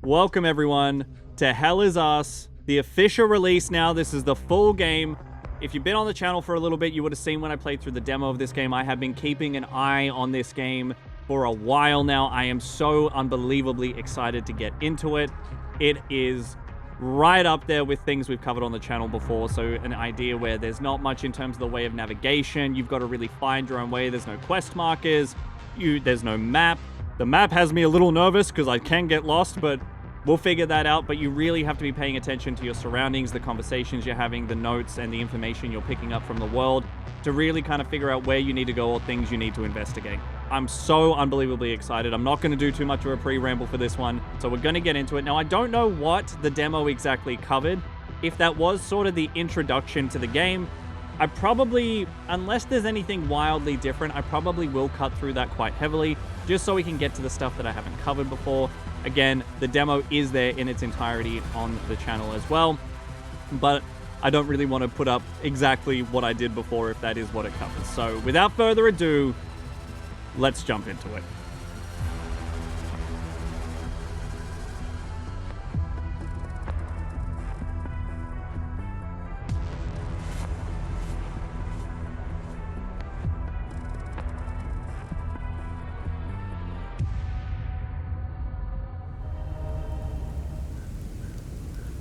Welcome everyone to Hell Is Us, the official release now. This is the full game. If you've been on the channel for a little bit, you would have seen when I played through the demo of this game. I have been keeping an eye on this game for a while now. I am so unbelievably excited to get into it. It is right up there with things we've covered on the channel before. So an idea where there's not much in terms of the way of navigation. You've got to really find your own way. There's no quest markers. There's no map. The map has me a little nervous because I can get lost, but we'll figure that out. But you really have to be paying attention to your surroundings, the conversations you're having, the notes, and the information you're picking up from the world to really kind of figure out where you need to go or things you need to investigate. I'm so unbelievably excited. I'm not going to do too much of a pre-ramble for this one, so we're going to get into it. Now, I don't know what the demo exactly covered. If that was sort of the introduction to the game, I probably, unless there's anything wildly different, I probably will cut through that quite heavily, just so we can get to the stuff that I haven't covered before. Again, the demo is there in its entirety on the channel as well, but I don't really want to put up exactly what I did before if that is what it covers. So without further ado, let's jump into it.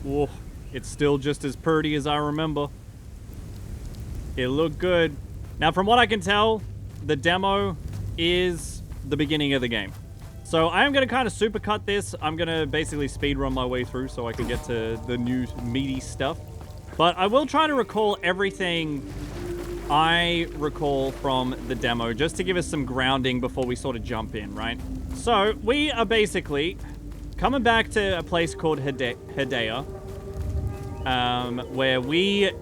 Oh, it's still just as pretty as I remember. It looked good. Now, from what I can tell, the demo is the beginning of the game. So I am going to kind of supercut this. I'm going to basically speedrun my way through so I can get to the new meaty stuff. But I will try to recall everything I recall from the demo, just to give us some grounding before we sort of jump in, right? So we are basically coming back to a place called Hedaya, where we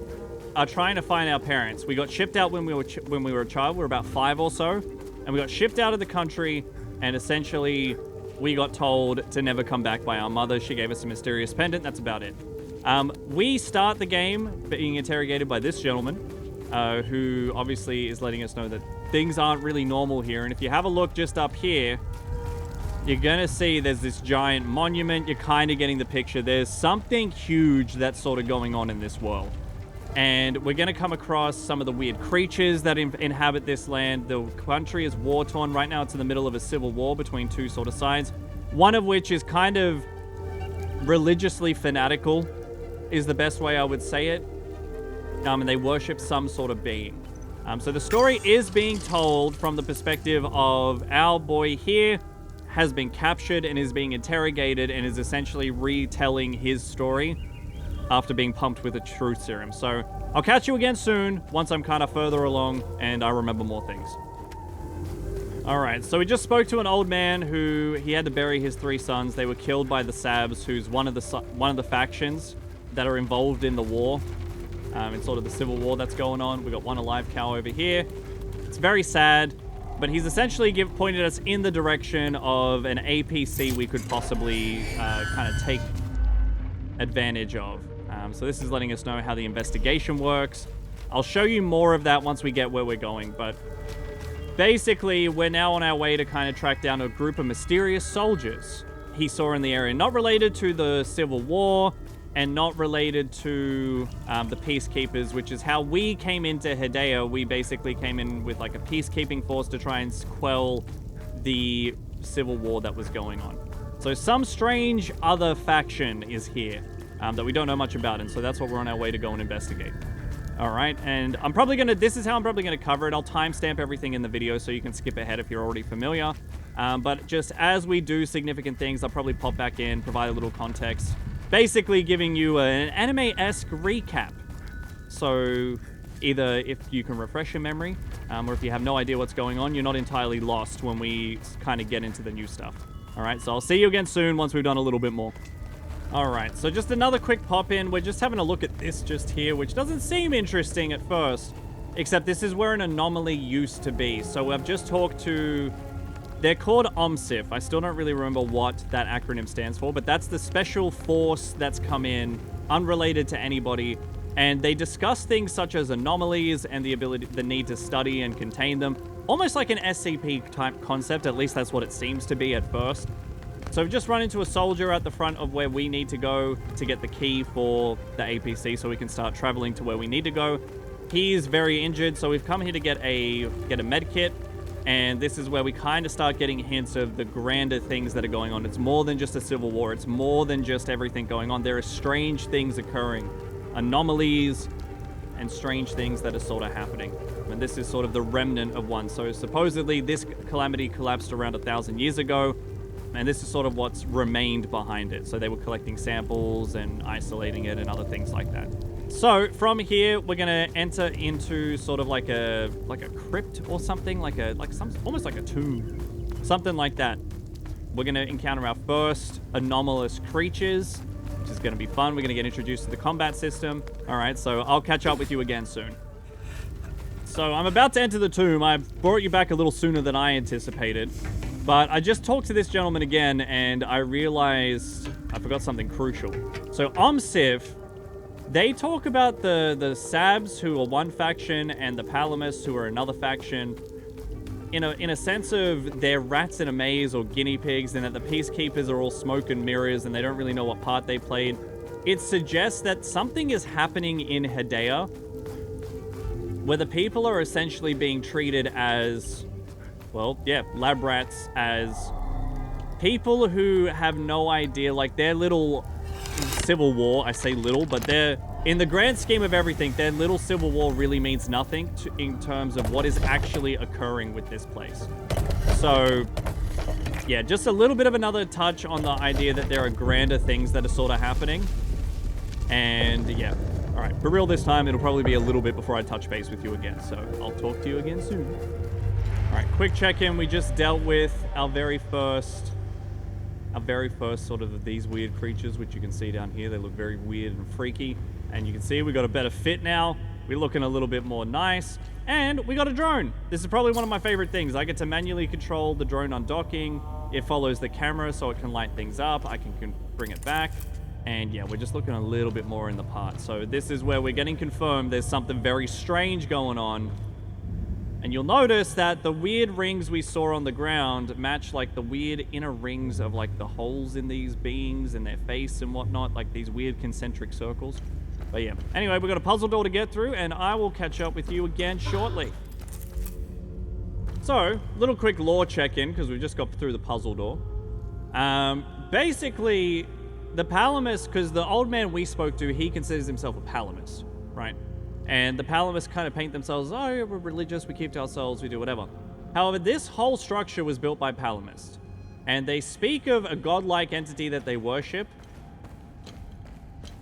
are trying to find our parents. We got shipped out when we were a child. We were about 5 or so, and we got shipped out of the country, and essentially we got told to never come back by our mother. She gave us a mysterious pendant. That's about it. We start the game being interrogated by this gentleman, who obviously is letting us know that things aren't really normal here. And if you have a look just up here, you're gonna see there's this giant monument. You're kind of getting the picture. There's something huge that's sort of going on in this world. And we're gonna come across some of the weird creatures that inhabit this land. The country is war-torn. Right now it's in the middle of a civil war between two sort of sides. One of which is kind of religiously fanatical, is the best way I would say it. And they worship some sort of being. So the story is being told from the perspective of our boy here, has been captured and is being interrogated and is essentially retelling his story after being pumped with a truth serum. So I'll catch you again soon once I'm kind of further along and I remember more things. All right, so we just spoke to an old man who he had to bury his 3 sons. They were killed by the Sabs, who's one of the factions that are involved in the war, in sort of the civil war that's going on. We got one alive cow over here. It's very sad. But he's essentially pointed us in the direction of an APC we could possibly kind of take advantage of. So this is letting us know how the investigation works. I'll show you more of that once we get where we're going. But basically, we're now on our way to kind of track down a group of mysterious soldiers he saw in the area. Not related to the Civil War and not related to the Peacekeepers, which is how we came into Hedaya. We basically came in with like a peacekeeping force to try and quell the civil war that was going on. So some strange other faction is here that we don't know much about, and so that's what we're on our way to go and investigate. All right, and I'm probably gonna, this is how I'm probably gonna cover it. I'll timestamp everything in the video so you can skip ahead if you're already familiar. But just as we do significant things, I'll probably pop back in, provide a little context, basically giving you an anime-esque recap. So either if you can refresh your memory, or if you have no idea what's going on, you're not entirely lost when we kind of get into the new stuff. All right, so I'll see you again soon once we've done a little bit more. All right, so just another quick pop-in. We're just having a look at this just here, which doesn't seem interesting at first, except this is where an anomaly used to be. So I've just talked to... They're called OMSIF. I still don't really remember what that acronym stands for, but that's the special force that's come in, unrelated to anybody, and they discuss things such as anomalies and the need to study and contain them, almost like an SCP type concept. At least that's what it seems to be at first. So So we've just run into a soldier at the front of where we need to go to get the key for the APC so we can start traveling to where we need to go. He's very injured, so we've come here to get a med kit. And this is where we kind of start getting hints of the grander things that are going on. It's more than just a civil war. It's more than just everything going on. There are strange things occurring. Anomalies and strange things that are sort of happening. And this is sort of the remnant of one. So supposedly this calamity collapsed around 1,000 years ago. And this is sort of what's remained behind it. So they were collecting samples and isolating it and other things like that. So from here, we're gonna enter into sort of like a crypt or something, almost like a tomb, something like that. We're gonna encounter our first anomalous creatures, which is gonna be fun. We're gonna get introduced to the combat system. All right, so I'll catch up with you again soon. So I'm about to enter the tomb. I brought you back a little sooner than I anticipated, but I just talked to this gentleman again, and I realized I forgot something crucial. So Civ. They talk about the Sabs, who are one faction, and the Palamists, who are another faction, in a sense of they're rats in a maze or guinea pigs, and that the Peacekeepers are all smoke and mirrors, and they don't really know what part they played. It suggests that something is happening in Hedea, where the people are essentially being treated as, well, yeah, lab rats, as people who have no idea, like their little civil war, I say little, but they're, in the grand scheme of everything, their little civil war really means nothing in terms of what is actually occurring with this place. So, yeah, just a little bit of another touch on the idea that there are grander things that are sort of happening. And, yeah. All right, for real this time, it'll probably be a little bit before I touch base with you again, so I'll talk to you again soon. All right, quick check-in. We just dealt with our very first sort of these weird creatures, which you can see down here. They look very weird and freaky. And you can see we got a better fit now. We're looking a little bit more nice. And we got a drone. This is probably one of my favorite things. I get to manually control the drone undocking. It follows the camera so it can light things up. I can bring it back. And yeah, we're just looking a little bit more in the part. So this is where we're getting confirmed there's something very strange going on. And you'll notice that the weird rings we saw on the ground match like the weird inner rings of like the holes in these beings and their face and whatnot, like these weird concentric circles. But yeah, anyway, we've got a puzzle door to get through, and I will catch up with you again shortly. So, little quick lore check-in, because we just got through the puzzle door. Basically, the Palamist, because the old man we spoke to, he considers himself a Palamist, right? And the Palamists kind of paint themselves, oh, we're religious, we keep to ourselves, we do whatever. However, this whole structure was built by Palamists. And they speak of a godlike entity that they worship.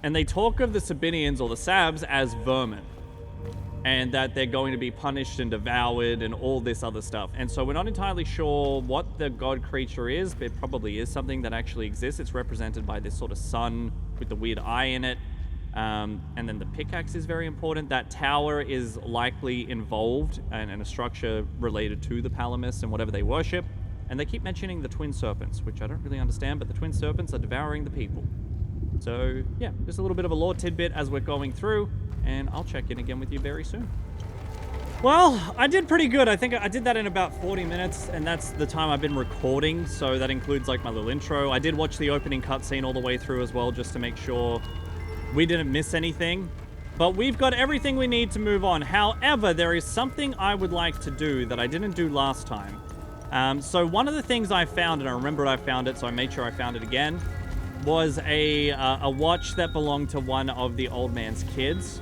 And they talk of the Sabinians, or the Sabs, as vermin. And that they're going to be punished and devoured and all this other stuff. And so we're not entirely sure what the god creature is, but it probably is something that actually exists. It's represented by this sort of sun with the weird eye in it. And then the pickaxe is very important. That tower is likely involved and a structure related to the Palamists and whatever they worship. And they keep mentioning the twin serpents, which I don't really understand, but the twin serpents are devouring the people. So, yeah, just a little bit of a lore tidbit as we're going through, and I'll check in again with you very soon. Well, I did pretty good. I think I did that in about 40 minutes, and that's the time I've been recording, so that includes, like, my little intro. I did watch the opening cutscene all the way through as well, just to make sure we didn't miss anything. But we've got everything we need to move on. However, there is something I would like to do that I didn't do last time. So one of the things I found, and I remembered I found it, so I made sure I found it again, was a watch that belonged to one of the old man's kids.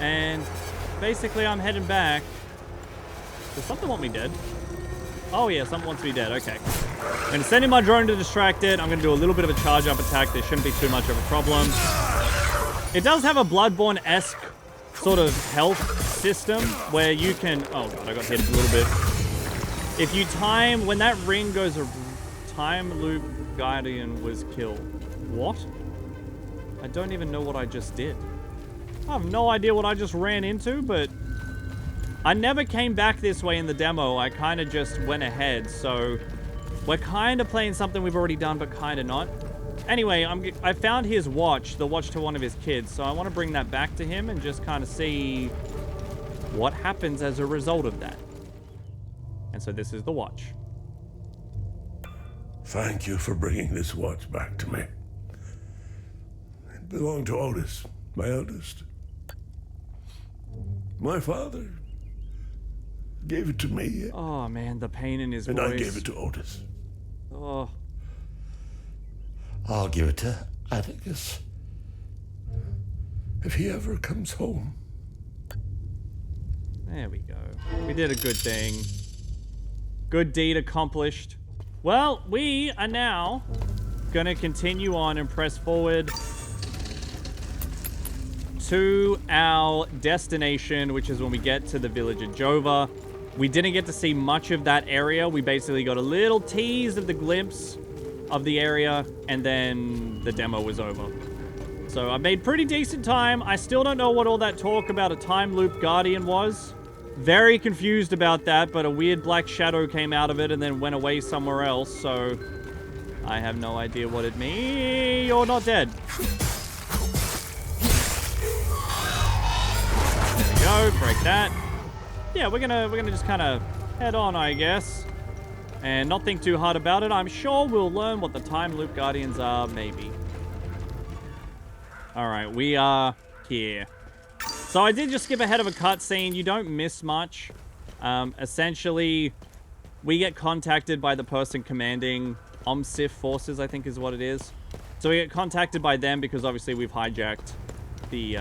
And basically I'm heading back. Does something want me dead? Oh yeah, something wants me dead, okay. I'm gonna send in my drone to distract it. I'm gonna do a little bit of a charge up attack. There shouldn't be too much of a problem. It does have a Bloodborne-esque sort of health system where you can, oh god, I got hit a little bit. If you time, when that ring goes, a time loop guardian was killed. What? I don't even know what I just did. I have no idea what I just ran into, but I never came back this way in the demo. I kind of just went ahead, so we're kind of playing something we've already done, but kind of not. Anyway, I found his watch, the watch to one of his kids, so I want to bring that back to him and just kind of see what happens as a result of that. And so this is the watch. Thank you for bringing this watch back to me. It belonged to Otis, my eldest. My father gave it to me. Oh man, the pain in his voice. And I gave it to Otis. Oh. I'll give it to Atticus. If he ever comes home. There we go. We did a good thing. Good deed accomplished. Well, we are now gonna continue on and press forward to our destination, which is when we get to the village of Jova. We didn't get to see much of that area. We basically got a little tease of the glimpse of the area, and then the demo was over. So I made pretty decent time. I still don't know what all that talk about a time loop guardian was. Very confused about that, but a weird black shadow came out of it and then went away somewhere else, so I have no idea what it means. You're not dead. There we go, break that. Yeah, we're gonna just kind of head on, I guess, and not think too hard about it. I'm sure we'll learn what the time loop guardians are, maybe. All right, we are here. So I did just skip ahead of a cutscene. You don't miss much. Essentially, we get contacted by the person commanding OMSIF forces, I think is what it is. So we get contacted by them because obviously we've hijacked the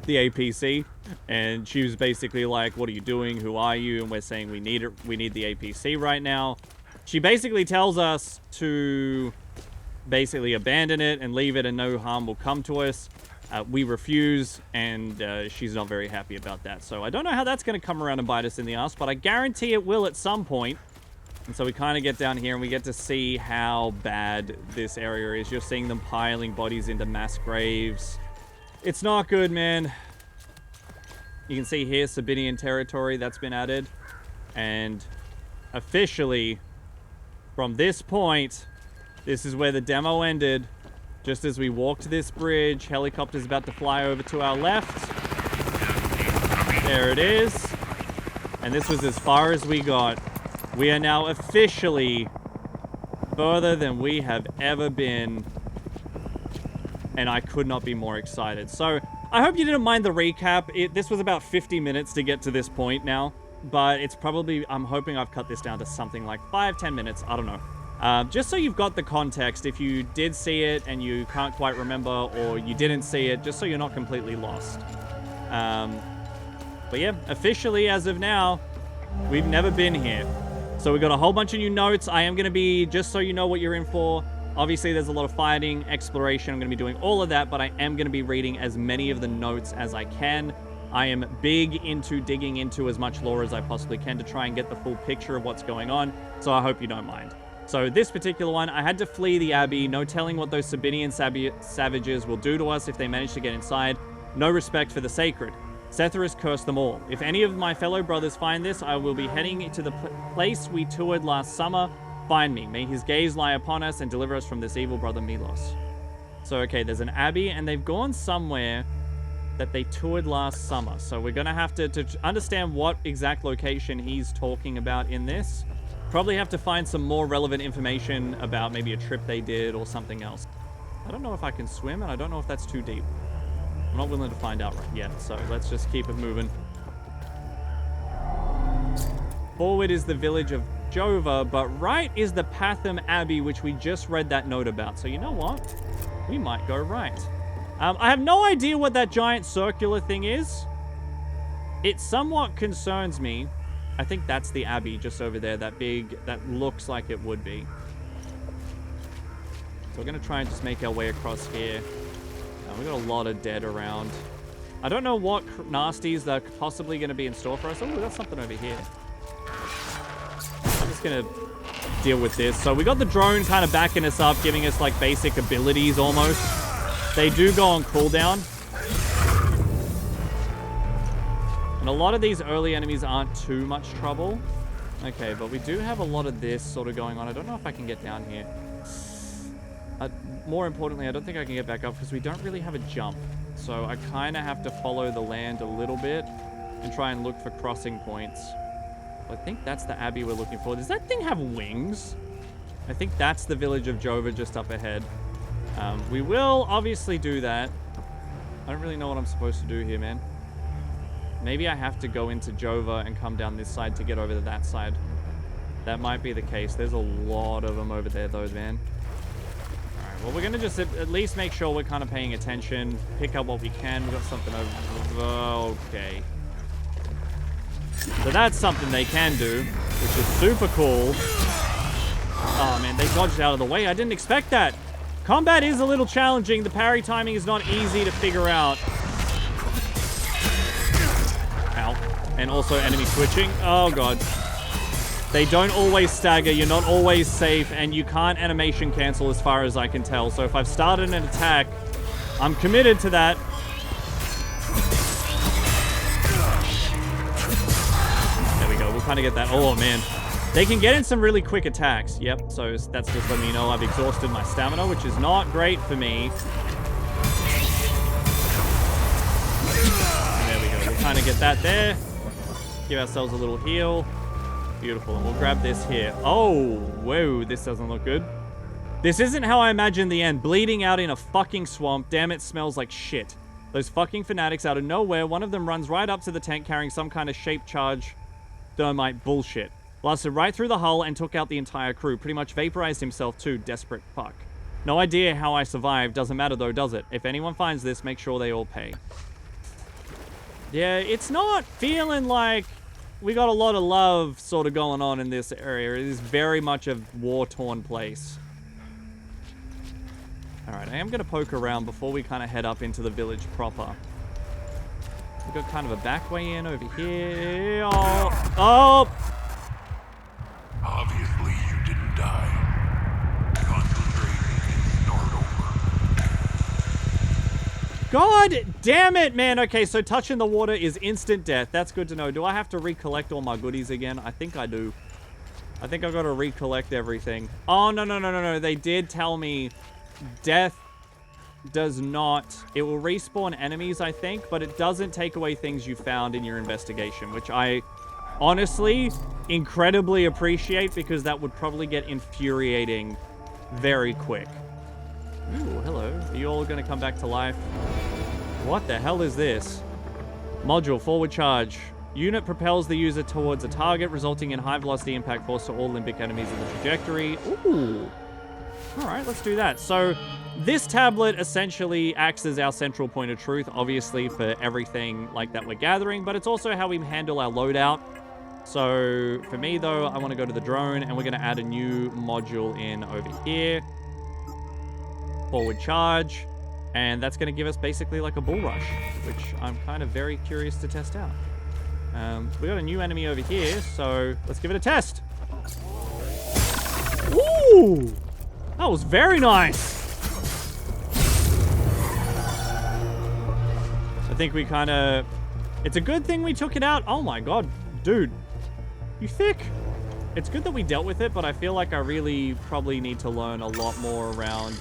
APC. And she was basically like, what are you doing? Who are you? And we're saying we need it. We need the APC right now. She basically tells us to basically abandon it and leave it and no harm will come to us. We refuse, and she's not very happy about that. So I don't know how that's going to come around and bite us in the ass, but I guarantee it will at some point. And so we kind of get down here and we get to see how bad this area is. You're seeing them piling bodies into mass graves. It's not good, man. You can see here Sabinian territory that's been added. And officially, from this point, this is where the demo ended. Just as we walked this bridge, helicopter's about to fly over to our left. There it is. And this was as far as we got. We are now officially further than we have ever been. And I could not be more excited. So, I hope you didn't mind the recap. This was about 50 minutes to get to this point now. But it's probably, I'm hoping I've cut this down to something like 5-10 minutes. I don't know. Just so you've got the context, if you did see it and you can't quite remember, or you didn't see it, just so you're not completely lost. But yeah, officially, as of now, we've never been here. So we've got a whole bunch of new notes. I am going to be, just so you know what you're in for, obviously there's a lot of fighting, exploration. I'm going to be doing all of that, but I am going to be reading as many of the notes as I can. I am big into digging into as much lore as I possibly can to try and get the full picture of what's going on, so I hope you don't mind. So this particular one, I had to flee the Abbey. No telling what those Sabinian savages will do to us if they manage to get inside. No respect for the sacred. Setharus cursed them all. If any of my fellow brothers find this, I will be heading to the place we toured last summer. Find me. May his gaze lie upon us and deliver us from this evil brother Milos. So, okay, there's an Abbey, and they've gone somewhere that they toured last summer. So we're going to have to understand what exact location he's talking about in this. Probably have to find some more relevant information about maybe a trip they did or something else. I don't know if I can swim, and I don't know if that's too deep. I'm not willing to find out right yet, so let's just keep it moving. Forward is the village of Jova, but right is the Pathum Abbey, which we just read that note about. So you know what? We might go right. I have no idea what that giant circular thing is. It somewhat concerns me. I think that's the Abbey just over there, that big, that looks like it would be. So we're going to try and just make our way across here. We've got a lot of dead around. I don't know what nasties are possibly going to be in store for us. Oh, we got something over here. I'm just going to deal with this. So we got the drones kind of backing us up, giving us like basic abilities almost. They do go on cooldown. And a lot of these early enemies aren't too much trouble. Okay, but we do have a lot of this sort of going on. I don't know if I can get down here. More importantly, I don't think I can get back up because we don't really have a jump. So I kind of have to follow the land a little bit and try and look for crossing points. I think that's the Abbey we're looking for. Does that thing have wings? I think that's the village of Jova just up ahead. We will obviously do that. I don't really know what I'm supposed to do here, man. Maybe I have to go into Jova and come down this side to get over to that side. That might be the case. There's a lot of them over there, though, man. Alright, well, we're going to just at least make sure we're kind of paying attention. Pick up what we can. We've got something over... Okay. So that's something they can do, which is super cool. Oh, man, they dodged out of the way. I didn't expect that. Combat is a little challenging. The parry timing is not easy to figure out. Ow. And also enemy switching. Oh, God. They don't always stagger. You're not always safe. And you can't animation cancel as far as I can tell. So if I've started an attack, I'm committed to that. There we go. We'll kind of get that. Oh, man. They can get in some really quick attacks. Yep, so that's just letting me know I've exhausted my stamina, which is not great for me. There we go. We'll kind of get that there. Give ourselves a little heal. Beautiful. And we'll grab this here. Oh, whoa, this doesn't look good. This isn't how I imagined the end. Bleeding out in a fucking swamp. Damn, it smells like shit. Those fucking fanatics out of nowhere. One of them runs right up to the tent carrying some kind of shape charge thermite bullshit. Blasted right through the hull and took out the entire crew. Pretty much vaporized himself too. Desperate fuck. No idea how I survived. Doesn't matter though, does it? If anyone finds this, make sure they all pay. Yeah, it's not feeling like we got a lot of love sort of going on in this area. It is very much a war-torn place. Alright, I am going to poke around before we kind of head up into the village proper. We've got kind of a back way in over here. Oh! Oh! Obviously, you didn't die. Concentrate and start over. God damn it, man. Okay, so touching the water is instant death. That's good to know. Do I have to recollect all my goodies again? I think I do. I think I've got to recollect everything. Oh, no. They did tell me death does not... It will respawn enemies, I think, but it doesn't take away things you found in your investigation, which I... honestly, incredibly appreciate because that would probably get infuriating very quick. Ooh, hello. Are you all going to come back to life? What the hell is this? Module, forward charge. Unit propels the user towards a target, resulting in high velocity impact force to all limbic enemies in the trajectory. Ooh. Alright, let's do that. So, this tablet essentially acts as our central point of truth, obviously, for everything like that we're gathering, but it's also how we handle our loadout. So, for me, though, I want to go to the drone, and we're going to add a new module in over here. Forward charge. And that's going to give us basically like a bull rush, which I'm kind of very curious to test out. We got a new enemy over here, so let's give it a test. Ooh! That was very nice. I think we kind of... It's a good thing we took it out. Oh my god, dude. You thick. It's good that we dealt with it, but I feel like I really probably need to learn a lot more around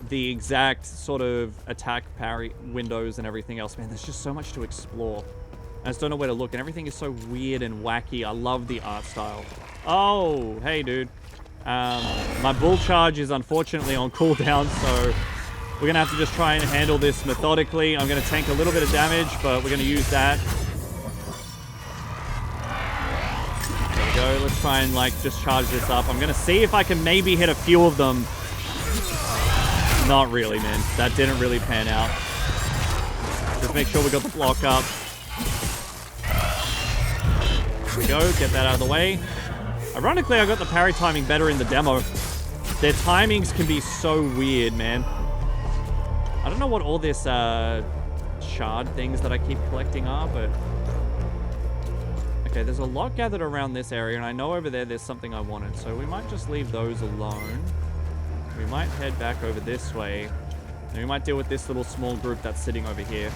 the exact sort of attack parry windows and everything else. Man, there's just so much to explore. I just don't know where to look, and everything is so weird and wacky. I love the art style. Oh, hey, dude. My bull charge is unfortunately on cooldown, so we're going to have to just try and handle this methodically. I'm going to tank a little bit of damage, but we're going to use that. There we go. Let's try and, like, just charge this up. I'm going to see if I can maybe hit a few of them. Not really, man. That didn't really pan out. Just make sure we got the block up. There we go. Get that out of the way. Ironically, I got the parry timing better in the demo. Their timings can be so weird, man. I don't know what all this shard things that I keep collecting are, but... Okay, there's a lot gathered around this area, and I know over there there's something I wanted, so we might just leave those alone. We might head back over this way, and we might deal with this little small group that's sitting over here,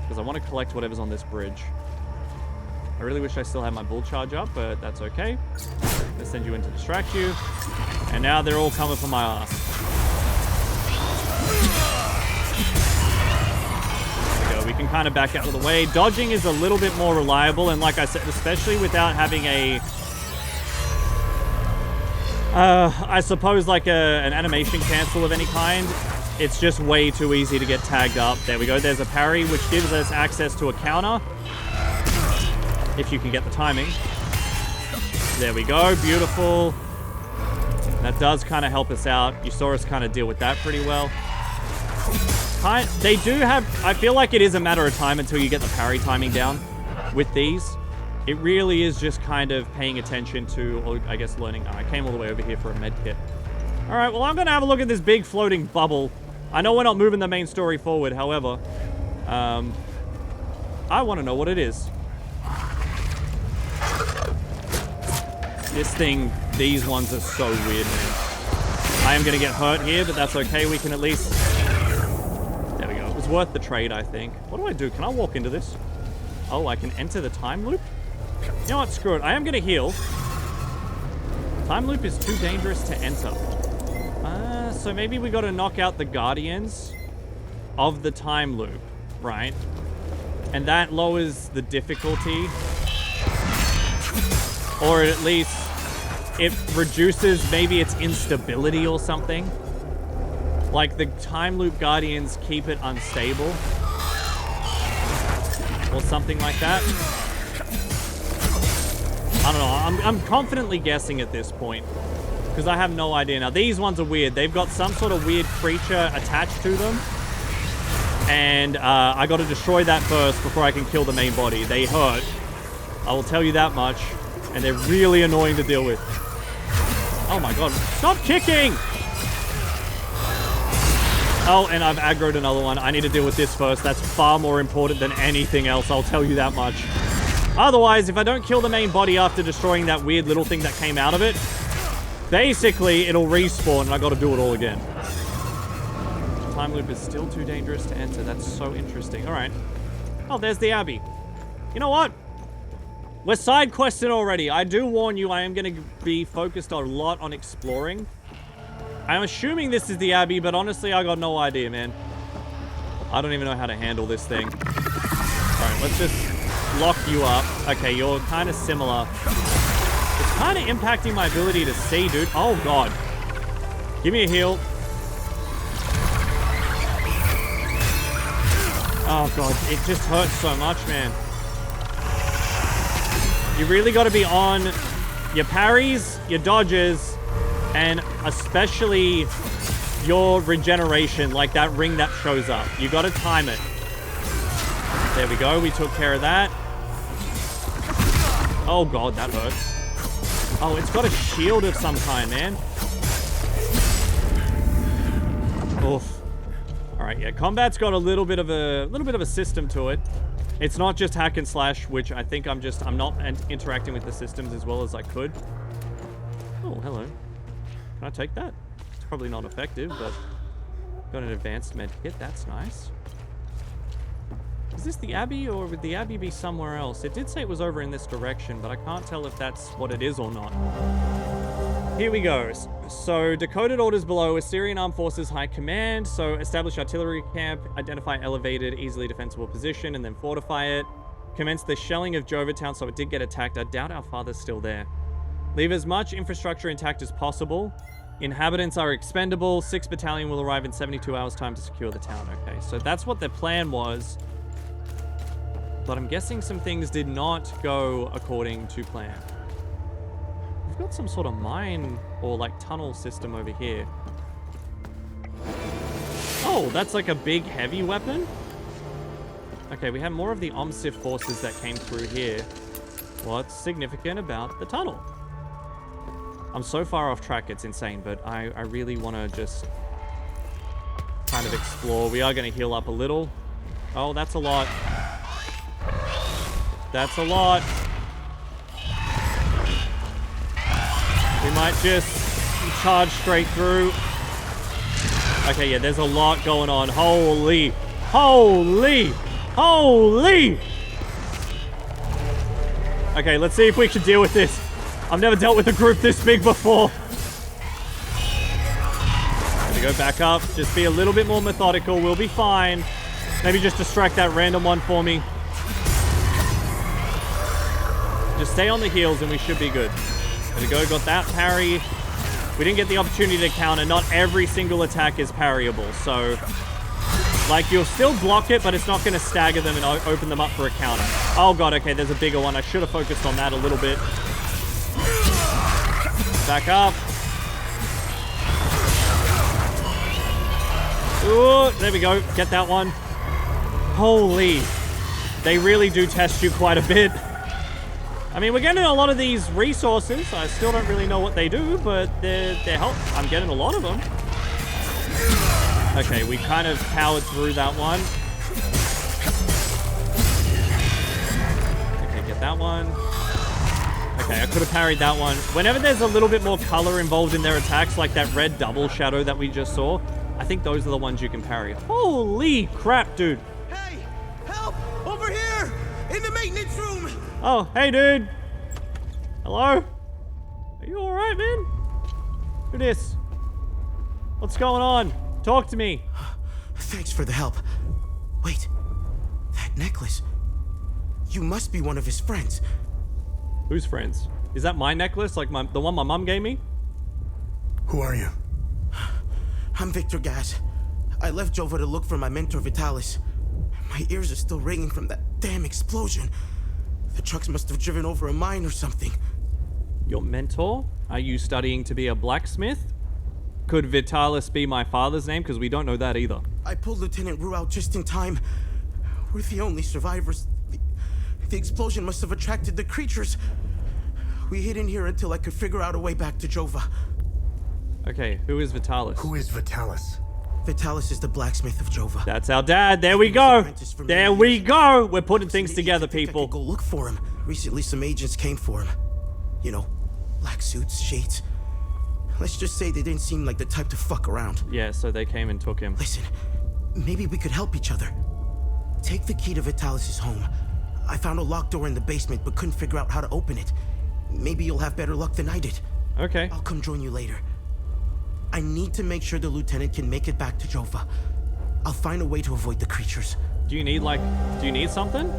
because I want to collect whatever's on this bridge. I really wish I still had my bull charge up, but that's okay. Let's send you in to distract you. And now they're all coming for my ass. There we go. We can kind of back out of the way. Dodging is a little bit more reliable, and like I said, especially without having a I suppose like an animation cancel of any kind. It's just way too easy to get tagged up. There we go. There's a parry, which gives us access to a counter. If you can get the timing. There we go. Beautiful. That does kind of help us out. You saw us kind of deal with that pretty well. They do have... I feel like it is a matter of time until you get the parry timing down with these. It really is just kind of paying attention to, or I guess learning. Oh, I came all the way over here for a med kit. All right, well, I'm going to have a look at this big floating bubble. I know we're not moving the main story forward, however. I want to know what it is. This thing, these ones are so weird, man. I am going to get hurt here, but that's okay. We can at least... There we go. It was worth the trade, I think. What do I do? Can I walk into this? Oh, I can enter the time loop? You know what? Screw it. I am going to heal. Time loop is too dangerous to enter. So maybe we got to knock out the guardians of the time loop, right? And that lowers the difficulty. Or at least it reduces maybe its instability or something. Like the time loop guardians keep it unstable. Or something like that. I don't know. I'm confidently guessing at this point. Because I have no idea. Now, these ones are weird. They've got some sort of weird creature attached to them. And I got to destroy that first before I can kill the main body. They hurt. I will tell you that much. And they're really annoying to deal with. Oh my god. Stop kicking! Oh, and I've aggroed another one. I need to deal with this first. That's far more important than anything else. I'll tell you that much. Otherwise, if I don't kill the main body after destroying that weird little thing that came out of it, basically, it'll respawn and I gotta do it all again. Time loop is still too dangerous to enter. That's so interesting. All right. Oh, there's the Abbey. You know what? We're side questing already. I do warn you, I am going to be focused a lot on exploring. I'm assuming this is the Abbey, but honestly, I got no idea, man. I don't even know how to handle this thing. All right, let's just lock you up. Okay, you're kind of similar. It's kind of impacting my ability to see, dude. Oh, God. Give me a heal. Oh, God. It just hurts so much, man. You really got to be on your parries, your dodges, and especially your regeneration, like that ring that shows up. You got to time it. There we go. We took care of that. Oh, God, that hurt. Oh, it's got a shield of some kind, man. Oof. All right, yeah. Combat's got a little bit of a system to it. It's not just hack and slash, which I think I'm not interacting with the systems as well as I could. Oh, hello. Can I take that? It's probably not effective, but got an advanced med kit. That's nice. Is this the Abbey, or would the Abbey be somewhere else? It did say it was over in this direction, but I can't tell if that's what it is or not. Here we go. So, decoded orders below. Assyrian Armed Forces High Command. So, establish artillery camp, identify elevated, easily defensible position, and then fortify it. Commence the shelling of Jovatown, so it did get attacked. I doubt our father's still there. Leave as much infrastructure intact as possible. Inhabitants are expendable. 6th Battalion will arrive in 72 hours' time to secure the town. Okay, so that's what their plan was. But I'm guessing some things did not go according to plan. We've got some sort of mine or like tunnel system over here. Oh, that's like a big heavy weapon? Okay, we have more of the OMSIF forces that came through here. What's significant about the tunnel? I'm so far off track, it's insane, but I really want to just kind of explore. We are going to heal up a little. Oh, that's a lot. That's a lot. We might just charge straight through. Okay, yeah, there's a lot going on. Holy. Holy. Holy. Okay, let's see if we can deal with this. I've never dealt with a group this big before. Gonna go back up. Just be a little bit more methodical. We'll be fine. Maybe just distract that random one for me. Just stay on the heels and we should be good. There we go. Got that parry. We didn't get the opportunity to counter. Not every single attack is parryable, so... Like, you'll still block it, but it's not going to stagger them and open them up for a counter. Oh god, okay, there's a bigger one. I should have focused on that a little bit. Back up. Ooh, there we go. Get that one. Holy. They really do test you quite a bit. I mean, we're getting a lot of these resources. I still don't really know what they do, but they're help. I'm getting a lot of them. Okay, we kind of powered through that one. Okay, get that one. Okay, I could have parried that one. Whenever there's a little bit more color involved in their attacks, like that red double shadow that we just saw, I think those are the ones you can parry. Holy crap, dude. Hey, help! Over here! In the maintenance room! Oh, hey, dude. Hello? Are you alright, man? Who this? What's going on? Talk to me. Thanks for the help. Wait, that necklace. You must be one of his friends. Whose friends? Is that my necklace? Like the one my mom gave me? Who are you? I'm Victor Gaz. I left Jova to look for my mentor Vitalis. My ears are still ringing from that damn explosion. The trucks must have driven over a mine or something. Your mentor? Are you studying to be a blacksmith? Could Vitalis be my father's name? Because we don't know that either. I pulled Lieutenant Rue out just in time. We're the only survivors. The explosion must have attracted the creatures. We hid in here until I could figure out a way back to Jova. Okay, who is Vitalis? Who is Vitalis? Vitalis is the blacksmith of Jova. That's our dad. There we go. There we go. We're putting things together, people. I could go look for him. Recently, some agents came for him. You know, black suits, shades. Let's just say they didn't seem like the type to fuck around. Yeah, so they came and took him. Listen, maybe we could help each other. Take the key to Vitalis' home. I found a locked door in the basement, but couldn't figure out how to open it. Maybe you'll have better luck than I did. Okay. I'll come join you later. I need to make sure the lieutenant can make it back to Jova. I'll find a way to avoid the creatures. Do you need something?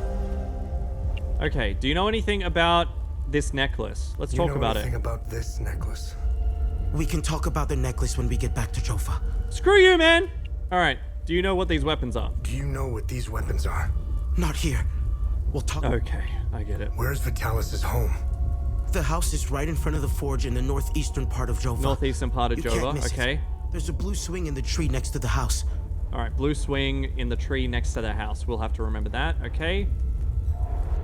Okay, do you know anything about this necklace? Let's talk about it. Anything about this necklace? We can talk about the necklace when we get back to Jova. Screw you, man! Alright, do you know what these weapons are? Do you know what these weapons are? Not here. We'll talk. Okay, I get it. Where's Vitalis' home? The house is right in front of the forge in the northeastern part of Jova. Northeastern part of You can't Jova, miss it. okay. There's a blue swing in the tree next to the house. Alright, blue swing in the tree next to the house. We'll have to remember that, okay?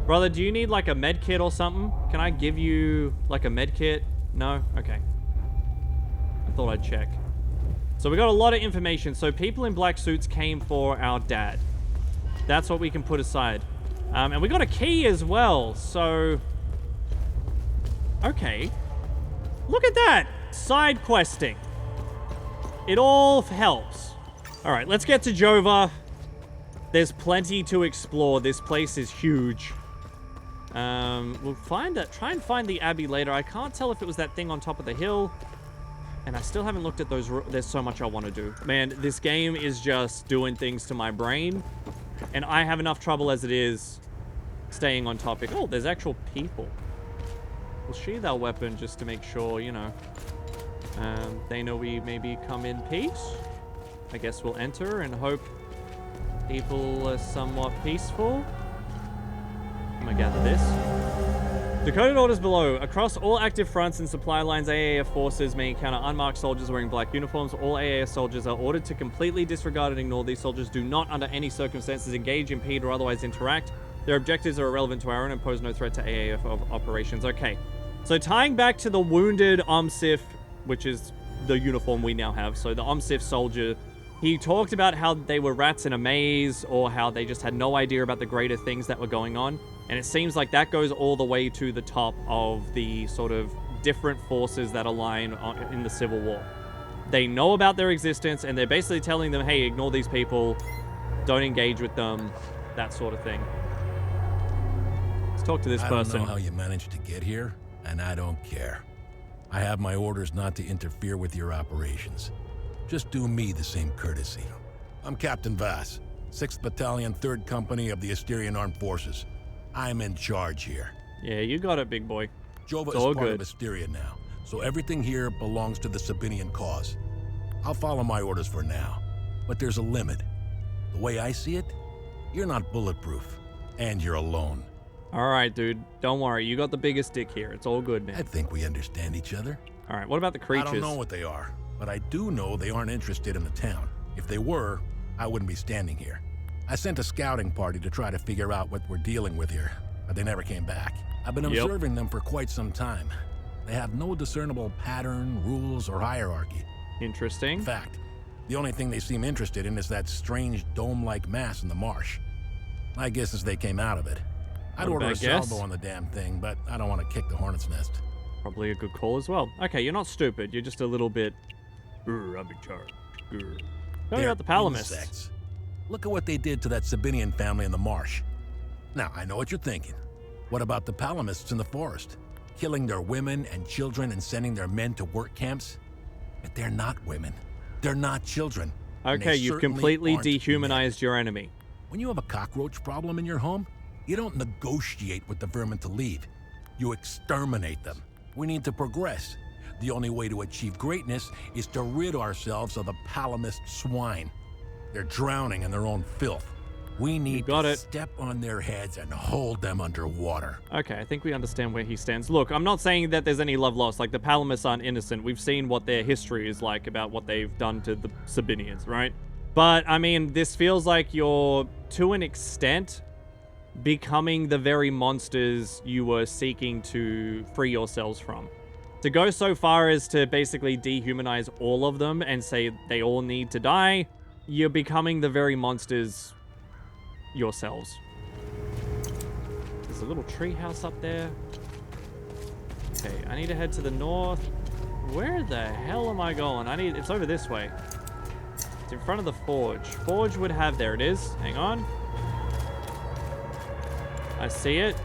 Brother, do you need like a med kit or something? Can I give you like a med kit? No? Okay. I thought I'd check. So we got a lot of information. So people in black suits came for our dad. That's what we can put aside. And we got a key as well, so... Okay. Look at that! Side questing. It all helps. Alright, let's get to Jova. There's plenty to explore. This place is huge. We'll try and find the Abbey later. I can't tell if it was that thing on top of the hill. And I still haven't looked at those. There's so much I want to do. Man, this game is just doing things to my brain. And I have enough trouble as it is staying on topic. Oh, there's actual people. We'll sheathe our weapon just to make sure, you know, they know we maybe come in peace. I guess we'll enter and hope people are somewhat peaceful. I'm gonna gather this. Decoded orders below. Across all active fronts and supply lines, AAF forces may encounter unmarked soldiers wearing black uniforms. All AAF soldiers are ordered to completely disregard and ignore these soldiers. Do not, under any circumstances, engage, impede, or otherwise interact. Their objectives are irrelevant to our own and pose no threat to AAF operations. Okay. So tying back to the wounded OMSIF, which is the uniform we now have. So the OMSIF soldier, he talked about how they were rats in a maze or how they just had no idea about the greater things that were going on. And it seems like that goes all the way to the top of the sort of different forces that align in the Civil War. They know about their existence and they're basically telling them, hey, ignore these people, don't engage with them, that sort of thing. Let's talk to this person. I don't know how you managed to get here, and I don't care. I have my orders not to interfere with your operations. Just do me the same courtesy. I'm Captain Vass, 6th Battalion, 3rd Company of the Asterian Armed Forces. I'm in charge here. Yeah, you got it, big boy. Jova It's is all part good. of Asteria now, So everything here belongs to the Sabinian cause. I'll follow my orders for now, but there's a limit. The way I see it, you're not bulletproof, and you're alone. All right, dude. Don't worry. You got the biggest dick here. It's all good, I man. think we understand each other. All right, what about the creatures? I don't know what they are, but I do know they aren't interested in the town. If they were, I wouldn't be standing here. I sent a scouting party to try to figure out what we're dealing with here, but they never came back. I've been observing them for quite some time. They have no discernible pattern, rules, or hierarchy. Interesting. In fact, the only thing they seem interested in is that strange dome-like mass in the marsh. My guess is they came out of it. I'd Not a order a bad guess. salvo on the damn thing, but I don't want to kick the hornet's nest. Probably a good call as well. Okay, you're not stupid. You're just a little bit... I'm in charge. Tell me They're about the Palamists. insects. Look at what they did to that Sabinian family in the marsh. Now, I know what you're thinking. What about the Palamists in the forest? Killing their women and children and sending their men to work camps? But they're not women. They're not children. And Okay, they you've certainly completely aren't men. dehumanized your enemy. When you have a cockroach problem in your home, you don't negotiate with the vermin to leave. You exterminate them. We need to progress. The only way to achieve greatness is to rid ourselves of the Palamist swine. They're drowning in their own filth. We need to step on their heads and hold them underwater. Okay, I think we understand where he stands. Look, I'm not saying that there's any love lost. Like, the Palamists aren't innocent. We've seen what their history is like about what they've done to the Sabinians, right? But, I mean, this feels like you're, to an extent, becoming the very monsters you were seeking to free yourselves from. To go so far as to basically dehumanize all of them and say they all need to die, you're becoming the very monsters yourselves. There's a little tree house up there. Okay, I need to head to the north. Where the hell am I going? It's over this way. It's in front of the forge. Forge would have, there it is. Hang on. I see it.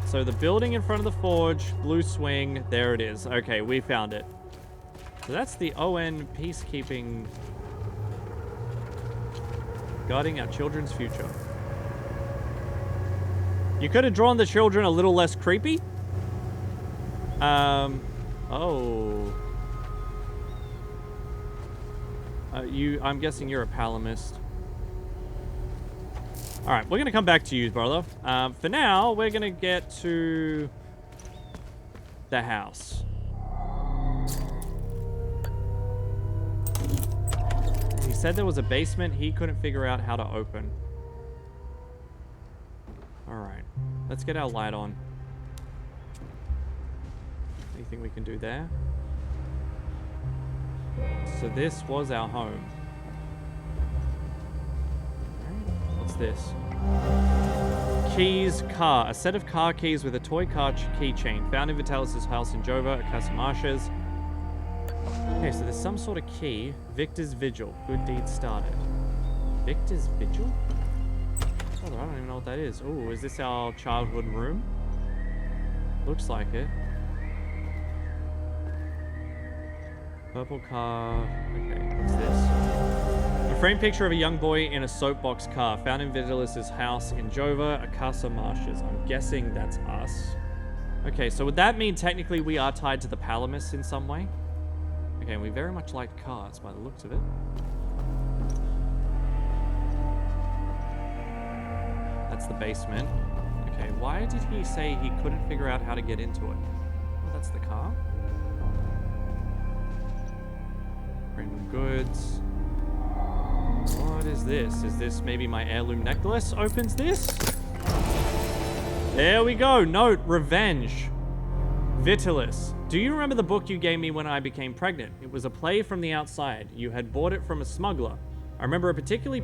So the building in front of the forge, blue swing, there it is. Okay, we found it. So that's the ON peacekeeping, guarding our children's future. You could have drawn the children a little less creepy. Oh. I'm guessing you're a Palamist. Alright, we're going to come back to you, brother. For now, we're going to get to the house. He said there was a basement he couldn't figure out how to open. Alright, let's get our light on. Anything we can do there? So this was our home. What's this? Keys, car. A set of car keys with a toy car keychain. Found in Vitalis' house in Jova, Casa Marshes. Okay, so there's some sort of key. Victor's Vigil. Good deed started. Victor's Vigil? Oh, I don't even know what that is. Oh, is this our childhood room? Looks like it. Purple car. Okay, what's this? A framed picture of a young boy in a soapbox car found in Vitalis' house in Jova, Casa Marshes. I'm guessing that's us. Okay, so would that mean technically we are tied to the Palamists in some way? Okay, and we very much like cars by the looks of it. That's the basement. Okay, why did he say he couldn't figure out how to get into it? Oh, that's the car. Random goods. What is this? Is this maybe my heirloom necklace opens this? There we go. Note, revenge. Vitalis. Do you remember the book you gave me when I became pregnant? It was a play from the outside. You had bought it from a smuggler. I remember a particular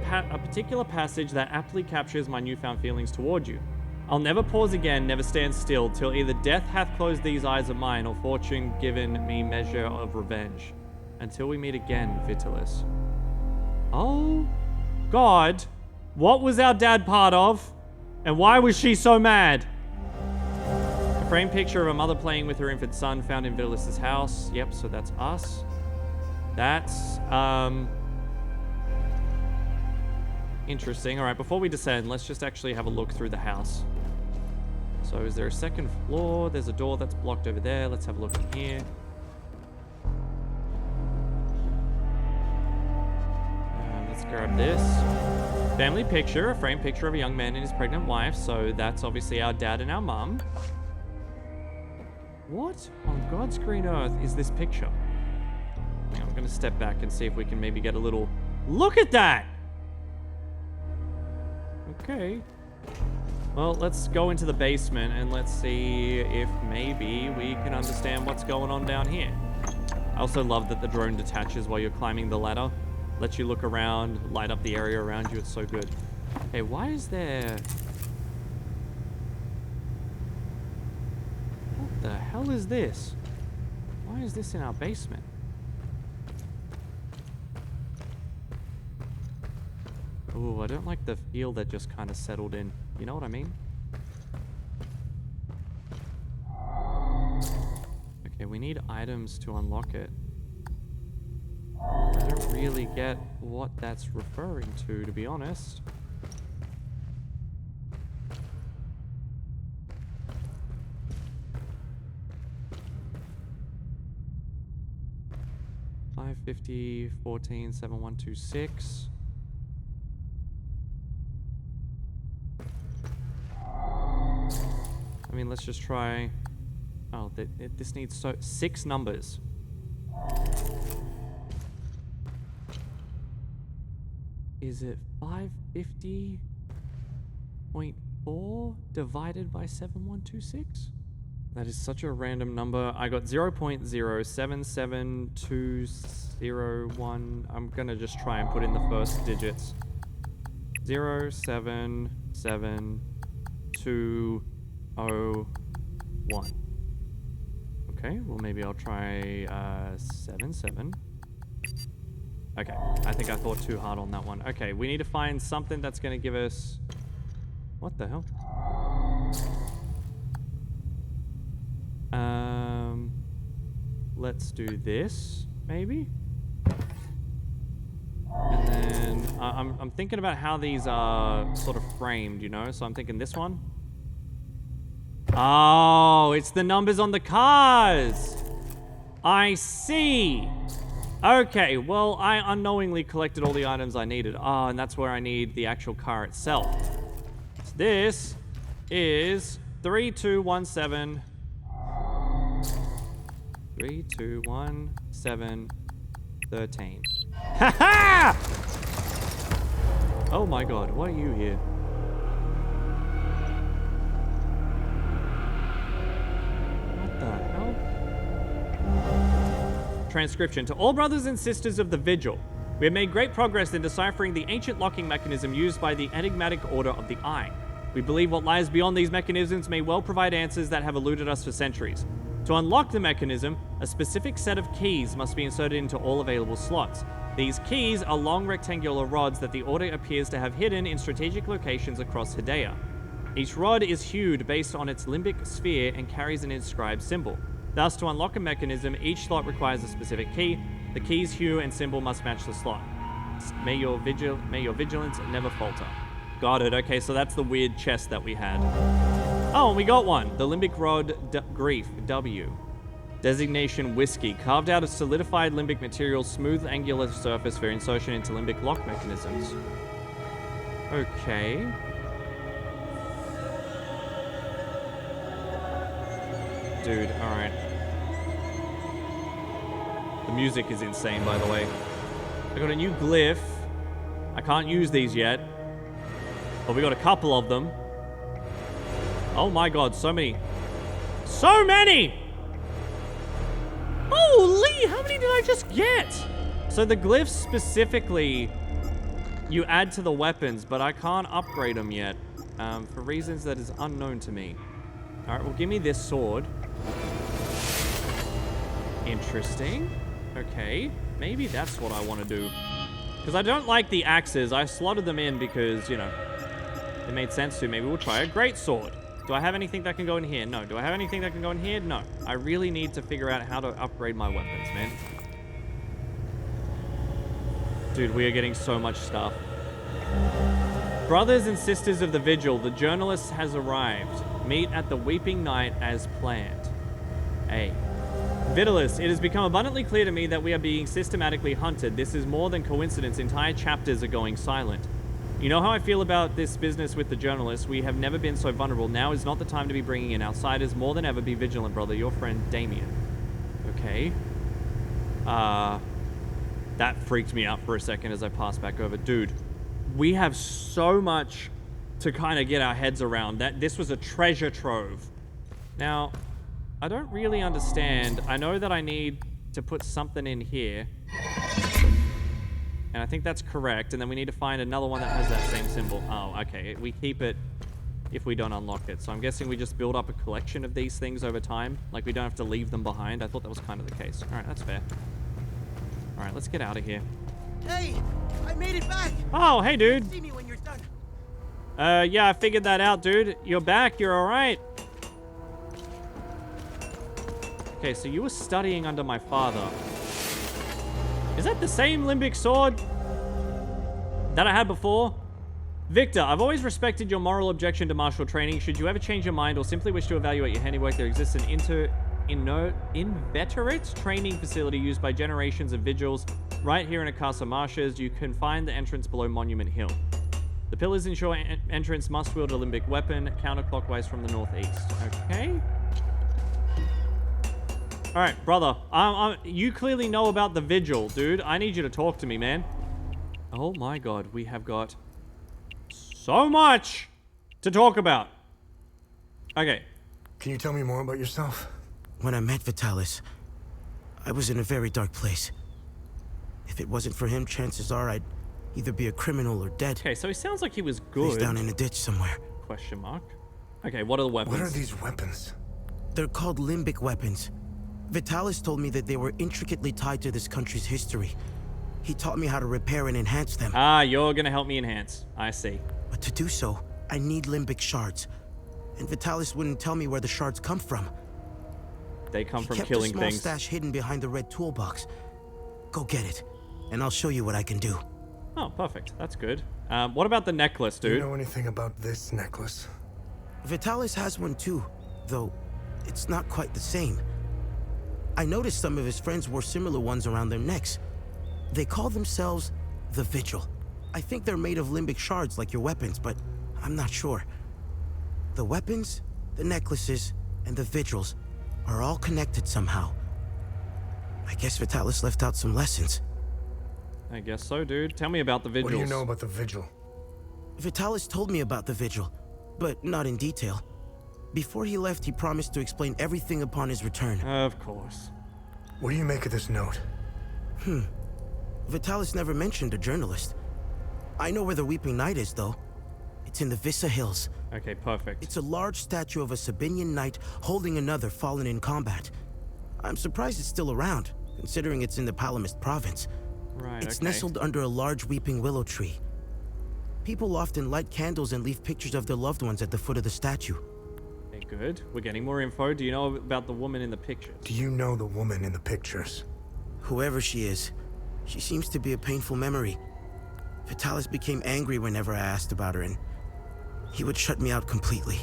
passage that aptly captures my newfound feelings toward you. I'll never pause again, never stand still, till either death hath closed these eyes of mine, or fortune given me measure of revenge. Until we meet again, Vitalis. Oh, God. What was our dad part of? And why was she so mad? A framed picture of a mother playing with her infant son found in Vitalis' house. Yep, so that's us. That's, interesting. All right, before we descend, let's just actually have a look through the house. So is there a second floor? There's a door that's blocked over there. Let's have a look in here. grab this. Family picture, a framed picture of a young man and his pregnant wife. So that's obviously our dad and our mum. What on God's green earth is this picture? I'm going to step back and see if we can maybe get a little... Look at that! Okay. Well, let's go into the basement and let's see if maybe we can understand what's going on down here. I also love that the drone detaches while you're climbing the ladder. Lets you look around, light up the area around you. It's so good. Hey, why is there... What the hell is this? Why is this in our basement? Ooh, I don't like the feel that just kind of settled in. You know what I mean? Okay, we need items to unlock it. I don't really get what that's referring to be honest. $550, 14, 7126. I mean, let's just try... Oh, this needs 6 numbers. Is it 550.4 divided by 7126? That is such a random number. I got 0.077201. I'm gonna just try and put in the first digits. 0772001. Okay, well maybe I'll try 77. Okay, I think I thought too hard on that one. Okay, we need to find something that's gonna give us... What the hell? Let's do this, maybe? And then I'm thinking about how these are sort of framed, you know? So I'm thinking this one. Oh, it's the numbers on the cars. I see. Okay, well, I unknowingly collected all the items I needed. Oh, and that's where I need the actual car itself. So this is 3217. 321713. Ha ha! Oh my god, why are you here? What the hell? Transcription. To all brothers and sisters of the Vigil, we have made great progress in deciphering the ancient locking mechanism used by the enigmatic Order of the Eye. We believe what lies beyond these mechanisms may well provide answers that have eluded us for centuries. To unlock the mechanism, a specific set of keys must be inserted into all available slots. These keys are long rectangular rods that the Order appears to have hidden in strategic locations across Hedea. Each rod is hued based on its limbic sphere and carries an inscribed symbol. Thus, to unlock a mechanism, each slot requires a specific key. The key's hue and symbol must match the slot. May your vigilance never falter. Got it. Okay, so that's the weird chest that we had. Oh, and we got one. The limbic rod Grief, W. Designation Whiskey. Carved out of solidified limbic material, smooth angular surface for insertion into limbic lock mechanisms. Okay. Dude, alright. The music is insane, by the way. I got a new glyph. I can't use these yet. But we got a couple of them. Oh my god, so many. So many! Holy, how many did I just get? So the glyphs specifically, you add to the weapons, but I can't upgrade them yet. For reasons that is unknown to me. Alright, well give me this sword. Interesting. Okay, maybe that's what I want to do. Because I don't like the axes. I slotted them in because, you know, it made sense to. Maybe we'll try a great sword. Do I have anything that can go in here? No. Do I have anything that can go in here? No. I really need to figure out how to upgrade my weapons, man. Dude, we are getting so much stuff. Brothers and sisters of the Vigil, the journalist has arrived. Meet at the Weeping Night as planned. Hey. Vitalis, it has become abundantly clear to me that we are being systematically hunted. This is more than coincidence. Entire chapters are going silent. You know how I feel about this business with the journalists. We have never been so vulnerable. Now is not the time to be bringing in outsiders. More than ever, be vigilant, brother. Your friend, Damien. Okay. That freaked me out for a second as I passed back over. Dude, we have so much to kind of get our heads around. That this was a treasure trove. Now, I don't really understand. I know that I need to put something in here. And I think that's correct. And then we need to find another one that has that same symbol. Oh, okay. We keep it if we don't unlock it. So I'm guessing we just build up a collection of these things over time. Like, we don't have to leave them behind. I thought that was kind of the case. All right, that's fair. All right, let's get out of here. Hey, I made it back. Oh, hey, dude. See me when you're done. Yeah, I figured that out, dude. You're back. You're all right. Okay, so you were studying under my father. Is that the same limbic sword that I had before? Victor, I've always respected your moral objection to martial training. Should you ever change your mind or simply wish to evaluate your handiwork, there exists an inveterate training facility used by generations of vigils right here in Akasa Marshes. You can find the entrance below Monument Hill. The pillars ensure entrance must wield a limbic weapon counterclockwise from the northeast. Okay. All right, brother. You clearly know about the vigil, dude. I need you to talk to me, man. Oh my god, we have got so much to talk about. Okay. Can you tell me more about yourself? When I met Vitalis, I was in a very dark place. If it wasn't for him, chances are I'd either be a criminal or dead. Okay, so he sounds like he was He's good. down in a ditch somewhere. Question mark. Okay, what are the weapons? What are these weapons? They're called limbic weapons. Vitalis told me that they were intricately tied to this country's history. He taught me how to repair and enhance them. Ah, you're gonna help me enhance. I see. But to do so, I need limbic shards. And Vitalis wouldn't tell me where the shards come from. They come from Kept killing a small things. stash hidden behind the red toolbox. Go get it, and I'll show you what I can do. Oh, perfect. That's good. What about the necklace, Do you dude? know anything about this necklace? Vitalis has one too, though it's not quite the same. I noticed some of his friends wore similar ones around their necks. They call themselves the Vigil. I think they're made of limbic shards like your weapons, but I'm not sure. The weapons, the necklaces, and the Vigils are all connected somehow. I guess Vitalis left out some lessons. I guess so, dude. Tell me about the vigils. What do you know about the Vigil? Vitalis told me about the Vigil, but not in detail. Before he left, he promised to explain everything upon his return. Of course. What do you make of this note? Vitalis never mentioned a journalist. I know where the Weeping Knight is, though. It's in the Vissa Hills. Okay, perfect. It's a large statue of a Sabinian knight holding another fallen in combat. I'm surprised it's still around, considering it's in the Palamist province. Right, It's okay. nestled under a large weeping willow tree. People often light candles and leave pictures of their loved ones at the foot of the statue. Okay, good. We're getting more info. Do you know about the woman in the pictures? Do you know the woman in the pictures? Whoever she is, she seems to be a painful memory. Vitalis became angry whenever I asked about her, and he would shut me out completely.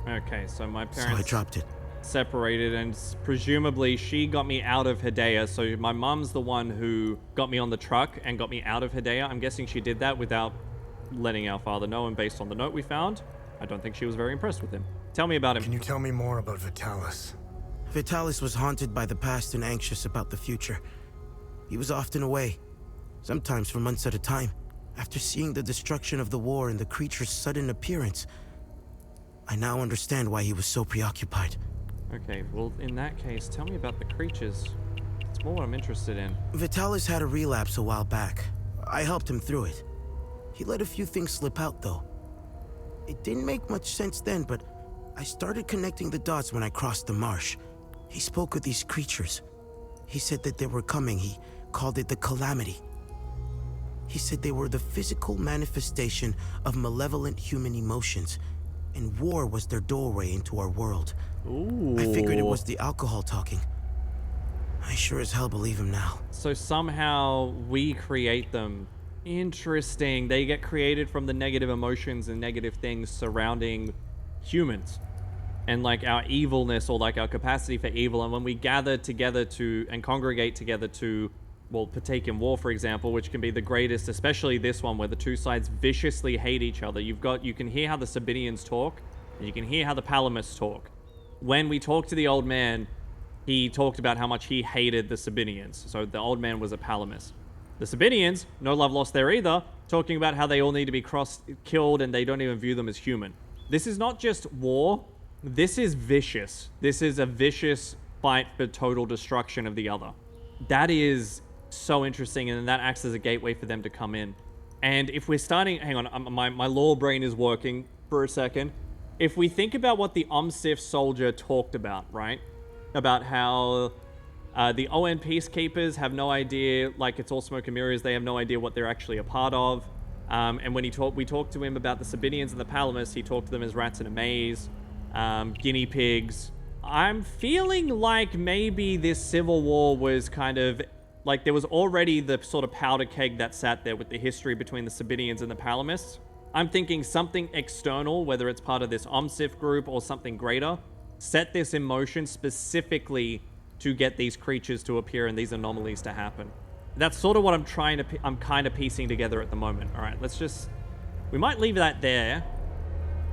Okay, so my So I parents dropped it. separated, and presumably she got me out of Hedaya. So my mum's the one who got me on the truck and got me out of Hedaya. I'm guessing she did that without letting our father know, and based on the note we found, I don't think she was very impressed with him. Tell me about him. Can you tell me more about Vitalis? Vitalis was haunted by the past and anxious about the future. He was often away, sometimes for months at a time. After seeing the destruction of the war and the creature's sudden appearance, I now understand why he was so preoccupied. Okay, well, in that case, tell me about the creatures. It's more what I'm interested in. Vitalis had a relapse a while back. I helped him through it. He let a few things slip out, though. It didn't make much sense then, but I started connecting the dots when I crossed the marsh. He spoke of these creatures. He said that they were coming. He called it the Calamity. He said they were the physical manifestation of malevolent human emotions, and war was their doorway into our world. Ooh. I figured it was the alcohol talking. I sure as hell believe him now. So somehow we create them. Interesting. They get created from the negative emotions and negative things surrounding humans. and like our evilness, or like our capacity for evil. And when we gather together to and congregate together to, well, partake in war, for example, which can be the greatest, especially this one where the two sides viciously hate each other. You can hear how the Sabinians talk, and you can hear how the Palamists talk. When we talked to the old man, he talked about how much he hated the Sabinians. So the old man was a Palamist. The Sabinians, no love lost there either, talking about how they all need to be killed and they don't even view them as human. This is not just war. This is vicious. This is a vicious fight for total destruction of the other. That is so interesting, and that acts as a gateway for them to come in. And if we're starting... Hang on, my lore brain is working for a second. If we think about what the Sif soldier talked about, right? About how the ON peacekeepers have no idea, like it's all smoke and mirrors, they have no idea what they're actually a part of. And when we talked to him about the Sabinians and the Palamists, he talked to them as rats in a maze, guinea pigs. I'm feeling like maybe this civil war was kind of, like there was already the sort of powder keg that sat there with the history between the Sabinians and the Palamists. I'm thinking something external, whether it's part of this Sif group or something greater, set this in motion specifically to get these creatures to appear and these anomalies to happen. That's sort of what I'm kind of piecing together at the moment. All right, we might leave that there,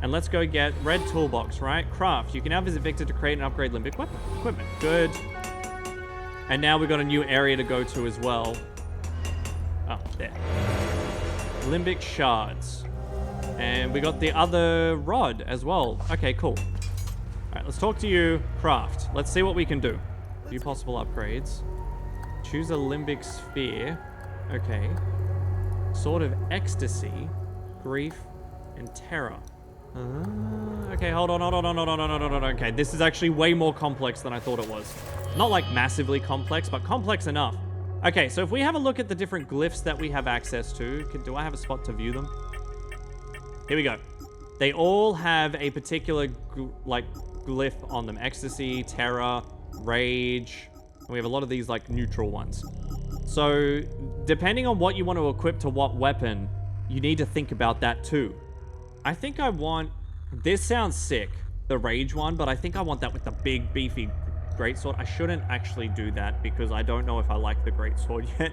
and let's go get red toolbox, right? Craft. You can now visit Victor to create and upgrade limbic equipment. Good. And now we've got a new area to go to as well. Oh, there. Limbic shards. And we got the other rod as well. Okay, cool. All right, let's talk to you, Craft. Let's see what we can do. Few possible upgrades. Choose a limbic sphere. Okay. Sword of ecstasy, grief, and terror. Okay, hold on. Okay, this is actually way more complex than I thought it was. Not like massively complex, but complex enough. Okay, so if we have a look at the different glyphs that we have access to, do I have a spot to view them? Here we go. They all have a particular glyph on them. Ecstasy, terror, rage, and we have a lot of these like neutral ones. So depending on what you want to equip to what weapon, you need to think about that too. I think I want, this sounds sick, the rage one, but I think I want that with the big beefy greatsword. I shouldn't actually do that because I don't know if I like the greatsword yet.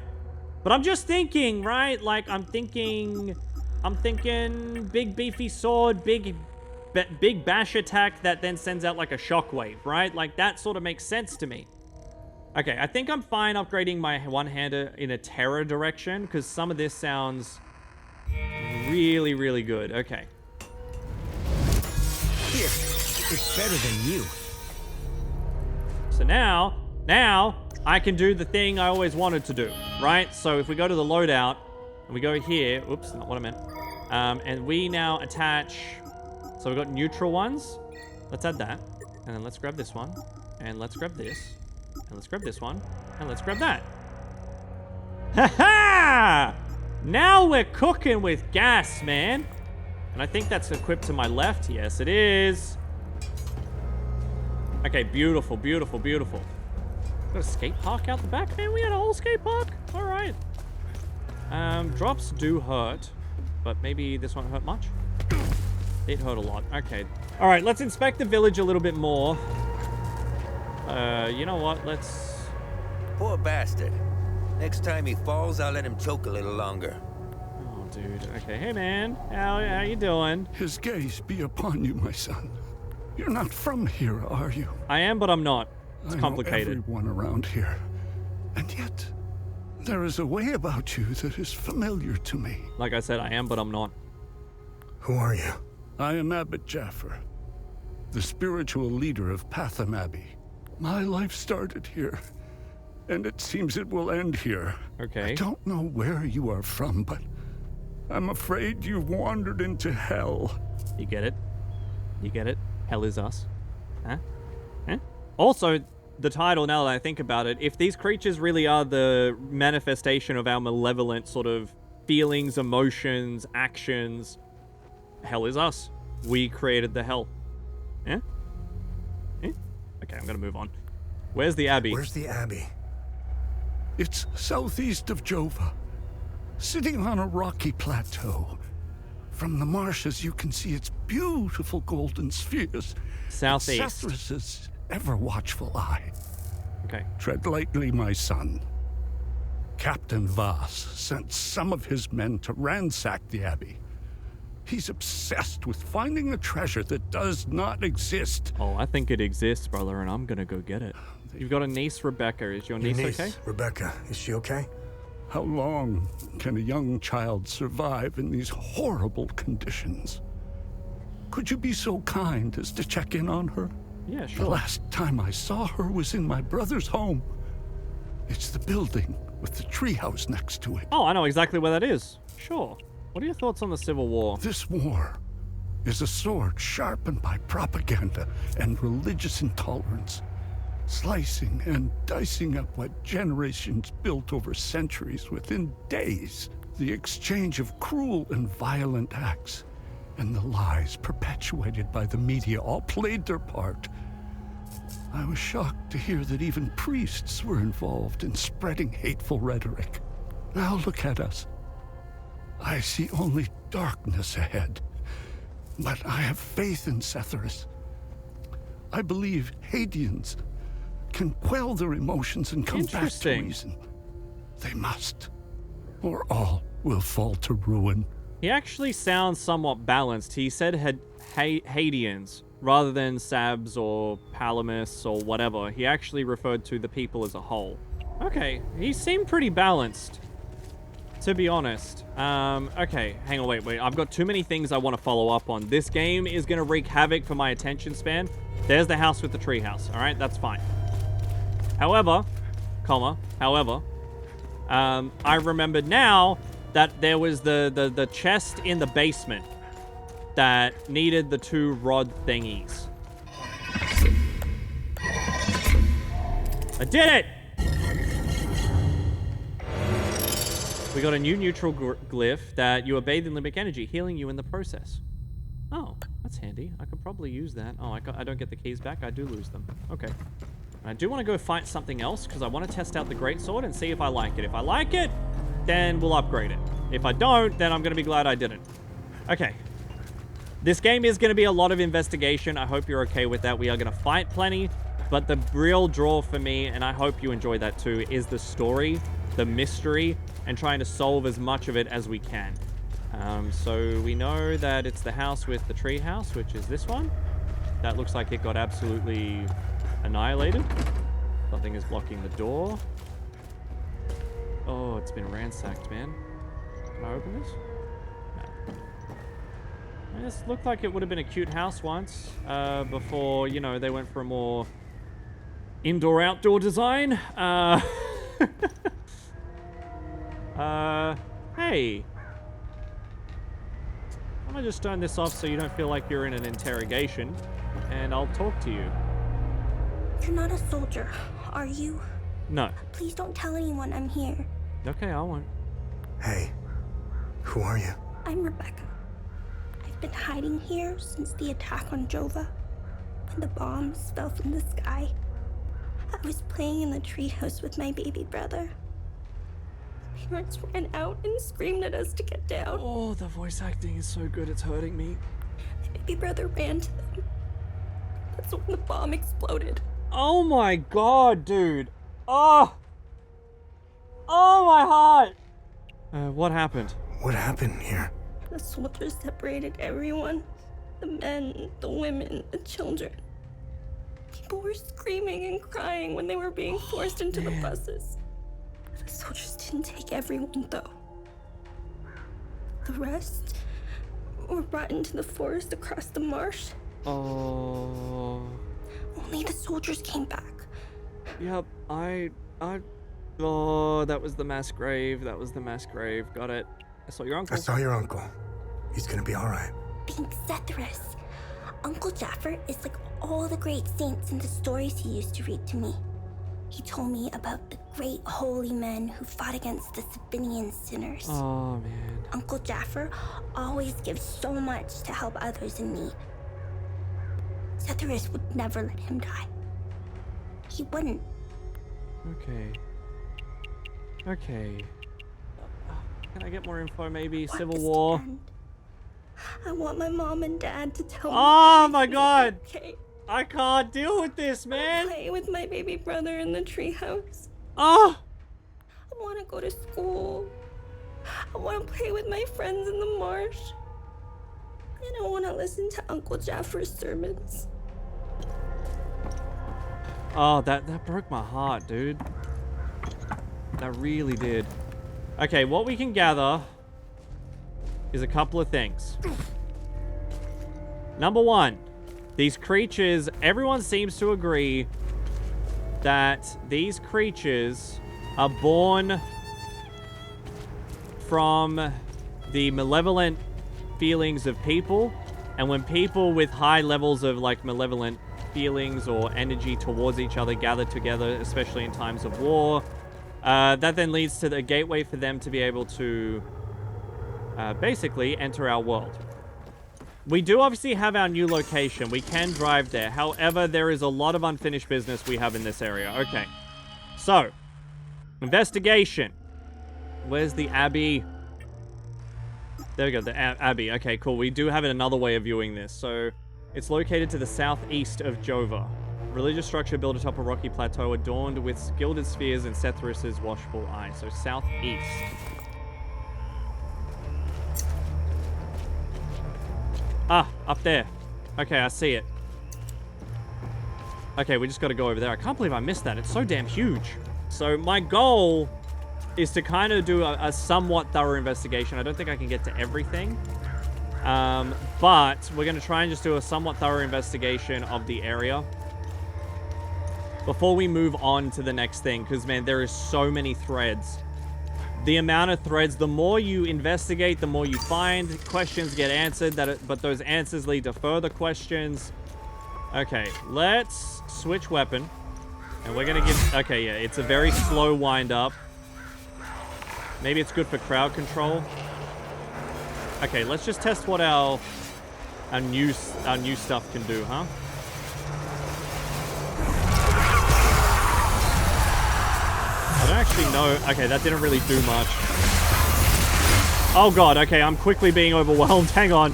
But I'm just thinking, right? Like I'm thinking big beefy sword, big bash attack that then sends out like a shockwave, right? Like that sort of makes sense to me. Okay, I think I'm fine upgrading my one-hander in a terror direction because some of this sounds really, really good. Okay. Here, it's better than you. So now I can do the thing I always wanted to do, right? So if we go to the loadout and we go here, oops, not what I meant. And we now attach, so we've got neutral ones. Let's add that. And then let's grab this one. And let's grab this. And let's grab this one. And let's grab that. Ha-ha! Now we're cooking with gas, man. And I think that's equipped to my left. Yes, it is. Okay, beautiful, beautiful, beautiful. Got a skate park out the back, man. We had a whole skate park. All right. Drops do hurt, but maybe this won't hurt much. It hurt a lot. Okay. All right, let's inspect the village a little bit more. You know what? Let's... Poor bastard. Next time he falls, I'll let him choke a little longer. Oh, dude. Okay. Hey, man. How you doing? His gaze be upon you, my son. You're not from here, are you? I am, but I'm not. It's complicated. I know everyone around here. And yet, there is a way about you that is familiar to me. Like I said, I am, but I'm not. Who are you? I am Abbot Jaffer, the spiritual leader of Patham Abbey. My life started here, and it seems it will end here. Okay. I don't know where you are from, but I'm afraid you've wandered into hell. You get it? You get it? Hell is us. Huh? Huh? Also, the title, now that I think about it, if these creatures really are the manifestation of our malevolent sort of feelings, emotions, actions, hell is us. We created the hell. Yeah? Yeah? Okay, I'm gonna move on. Where's the Abbey? Where's the Abbey? It's southeast of Jova, sitting on a rocky plateau, From the marshes, you can see its beautiful golden spheres. Southeast. Sethrus's ever-watchful eye. Okay. Tread lightly, my son. Captain Voss sent some of his men to ransack the Abbey. He's obsessed with finding a treasure that does not exist. Oh, I think it exists, brother, and I'm gonna go get it. You've got a niece, Rebecca. Is your niece okay? Rebecca, is she okay? How long can a young child survive in these horrible conditions? Could you be so kind as to check in on her? Yeah, sure. The last time I saw her was in my brother's home. It's the building with the treehouse next to it. Oh, I know exactly where that is. Sure. What are your thoughts on the Civil War? This war is a sword sharpened by propaganda and religious intolerance, slicing and dicing up what generations built over centuries within days. The exchange of cruel and violent acts and the lies perpetuated by the media all played their part. I was shocked to hear that even priests were involved in spreading hateful rhetoric. Now look at us. I see only darkness ahead, but I have faith in Sethrus. I believe Hadeans can quell their emotions and come back to Interesting. reason. They must, or all will fall to ruin. He actually sounds somewhat balanced. He said Hadeans rather than Sabs or Palamus or whatever. He actually referred to the people as a whole. Okay, he seemed pretty balanced, to be honest. Okay, hang on, wait. I've got too many things I want to follow up on. This game is going to wreak havoc for my attention span. There's the house with the treehouse, all right? That's fine. However, I remembered now that there was the chest in the basement that needed the 2 rod thingies. I did it! We got a new neutral glyph that you are bathed in limbic energy, healing you in the process. Oh, that's handy. I could probably use that. Oh, I don't get the keys back. I do lose them. Okay. I do want to go fight something else because I want to test out the greatsword and see if I like it. If I like it, then we'll upgrade it. If I don't, then I'm going to be glad I didn't. Okay. This game is going to be a lot of investigation. I hope you're okay with that. We are going to fight plenty, but the real draw for me, and I hope you enjoy that too, is the story, the mystery, and trying to solve as much of it as we can. So we know that it's the house with the tree house, which is this one. That looks like it got absolutely annihilated. Something is blocking the door. Oh, it's been ransacked, man. Can I open this? No. This looked like it would have been a cute house once, before, you know, they went for a more indoor-outdoor design. Hey. I'm gonna just turn this off so you don't feel like you're in an interrogation, and I'll talk to you. You're not a soldier, are you? No. Please don't tell anyone I'm here. Okay, I won't. Hey, who are you? I'm Rebecca. I've been hiding here since the attack on Jova, when the bombs fell from the sky. I was playing in the treehouse with my baby brother. The parents ran out and screamed at us to get down. Oh, the voice acting is so good, it's hurting me. My baby brother ran to them. That's when the bomb exploded. Oh my god, dude. Oh! Oh, my heart! What happened? What happened here? The soldiers separated everyone. The men, the women, the children. People were screaming and crying when they were being forced into the buses. The soldiers didn't take everyone, though. The rest were brought into the forest across the marsh. Oh... Only the soldiers came back. Yep, oh, that was the mass grave. That was the mass grave. Got it. I saw your uncle. I saw your uncle. He's gonna be alright. Being Sethrus. Uncle Jaffer is like all the great saints in the stories he used to read to me. He told me about the great holy men who fought against the Sabinian sinners. Oh, man. Uncle Jaffer always gives so much to help others in need. Sethrus would never let him die. He wouldn't. Okay. Okay. Can I get more info, maybe? Want Civil this to War? end. I want my mom and dad to tell me. Oh my everything's God. Okay. I can't deal with this, man. Play with my baby brother in the treehouse. Oh. I want to go to school. I want to play with my friends in the marsh. And I want to listen to Uncle Jaffer's sermons. Oh, that broke my heart, dude. That really did. Okay, what we can gather is a couple of things. Number one, these creatures, everyone seems to agree that these creatures are born from the malevolent feelings of people, and when people with high levels of like malevolent feelings or energy towards each other gather together, especially in times of war, that then leads to the gateway for them to be able to basically enter our world. We do obviously have our new location. We can drive there. However, there is a lot of unfinished business we have in this area. Okay. So, investigation. Where's the Abbey? There we go, the Abbey. Okay, cool. We do have another way of viewing this. So, it's located to the southeast of Jova. Religious structure built atop a rocky plateau adorned with gilded spheres and Sethrus's washable eye. So, southeast. Ah, up there. Okay, I see it. Okay, we just got to go over there. I can't believe I missed that. It's so damn huge. So my goal is to kind of do a somewhat thorough investigation. I don't think I can get to everything. But we're going to try and just do a somewhat thorough investigation of the area before we move on to the next thing. Because, man, there is so many threads. The amount of threads, the more you investigate, the more you find. Questions get answered, but those answers lead to further questions. Okay, let's switch weapon. And we're going to give... Okay, yeah, it's a very slow wind-up. Maybe it's good for crowd control. Okay, let's just test what our new stuff can do, huh? I don't actually know. Okay, that didn't really do much. Oh god, okay, I'm quickly being overwhelmed. Hang on.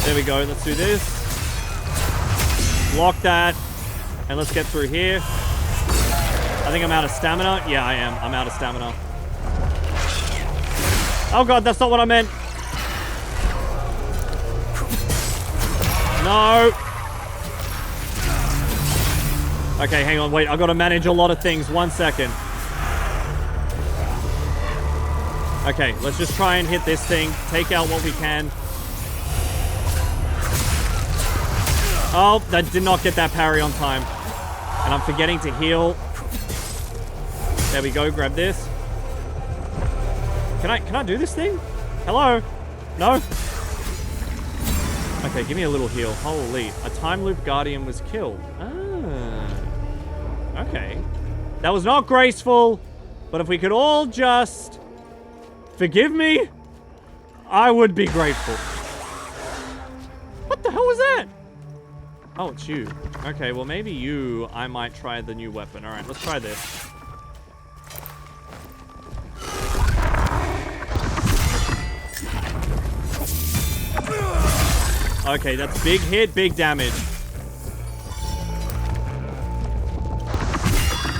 There we go, let's do this. Lock that. And let's get through here. I think I'm out of stamina. Yeah, I am. I'm out of stamina. Oh god, that's not what I meant. No. Okay, hang on. Wait, I've got to manage a lot of things. 1 second. Okay, let's just try and hit this thing. Take out what we can. Oh, that did not get that parry on time. And I'm forgetting to heal. There we go. Grab this. Can I do this thing? Hello? No? Okay, give me a little heal. Holy. A time loop guardian was killed. Ah. Okay. That was not graceful, but if we could all just forgive me, I would be grateful. What the hell was that? Oh, it's you. Okay, well maybe you, I might try the new weapon. Alright, let's try this. Okay, that's big hit, big damage.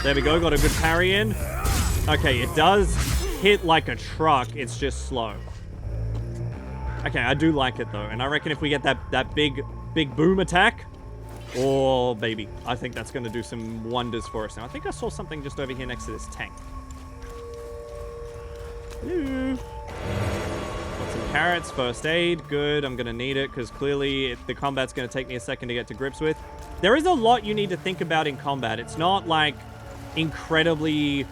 There we go, got a good parry in. Okay, it does hit like a truck, it's just slow. Okay, I do like it though, and I reckon if we get that big boom attack, oh baby, I think that's gonna do some wonders for us. Now, I think I saw something just over here next to this tank. Hello. Got some carrots, first aid, good. I'm gonna need it because clearly the combat's gonna take me a second to get to grips with. There is a lot you need to think about in combat. It's not like incredibly...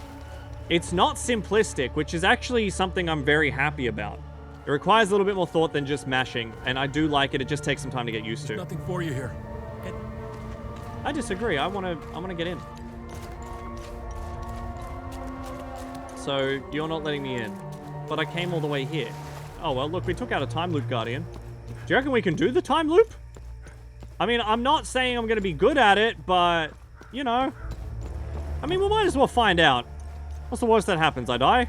It's not simplistic, which is actually something I'm very happy about. It requires a little bit more thought than just mashing, and I do like it. It just takes some time to get used to. There's nothing for you here. I disagree. I wanna get in. So you're not letting me in, but I came all the way here. Oh well, look, we took out a time loop guardian. Do you reckon we can do the time loop? I mean, I'm not saying I'm gonna be good at it, but you know, I mean, we might as well find out. What's the worst that happens? I die?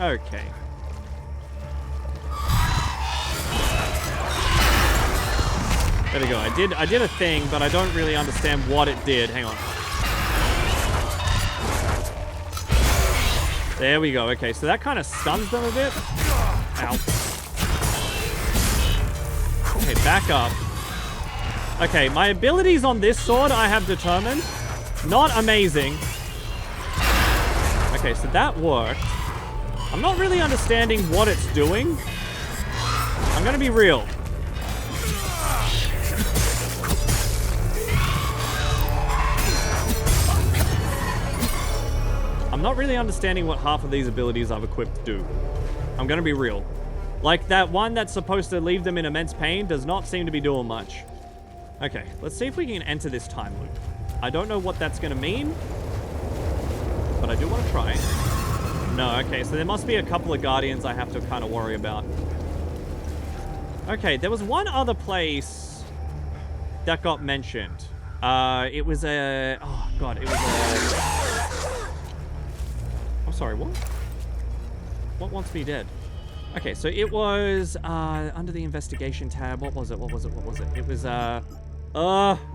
Okay. There we go. I did a thing, but I don't really understand what it did. Hang on. There we go. Okay, so that kind of stuns them a bit. Ow. Okay, back up. Okay, my abilities on this sword I have determined. Not amazing. Okay, so that worked. I'm not really understanding what it's doing. I'm gonna be real. I'm not really understanding what half of these abilities I've equipped do. I'm gonna be real. Like, that one that's supposed to leave them in immense pain does not seem to be doing much. Okay, let's see if we can enter this time loop. I don't know what that's gonna mean, but I do want to try. No, okay, so there must be a couple of guardians I have to kind of worry about. Okay, there was one other place that got mentioned. It was a... Oh, God, it was a... I'm sorry, what? What wants me dead? Okay, so it was under the investigation tab. What was it? What was it? What was it? It was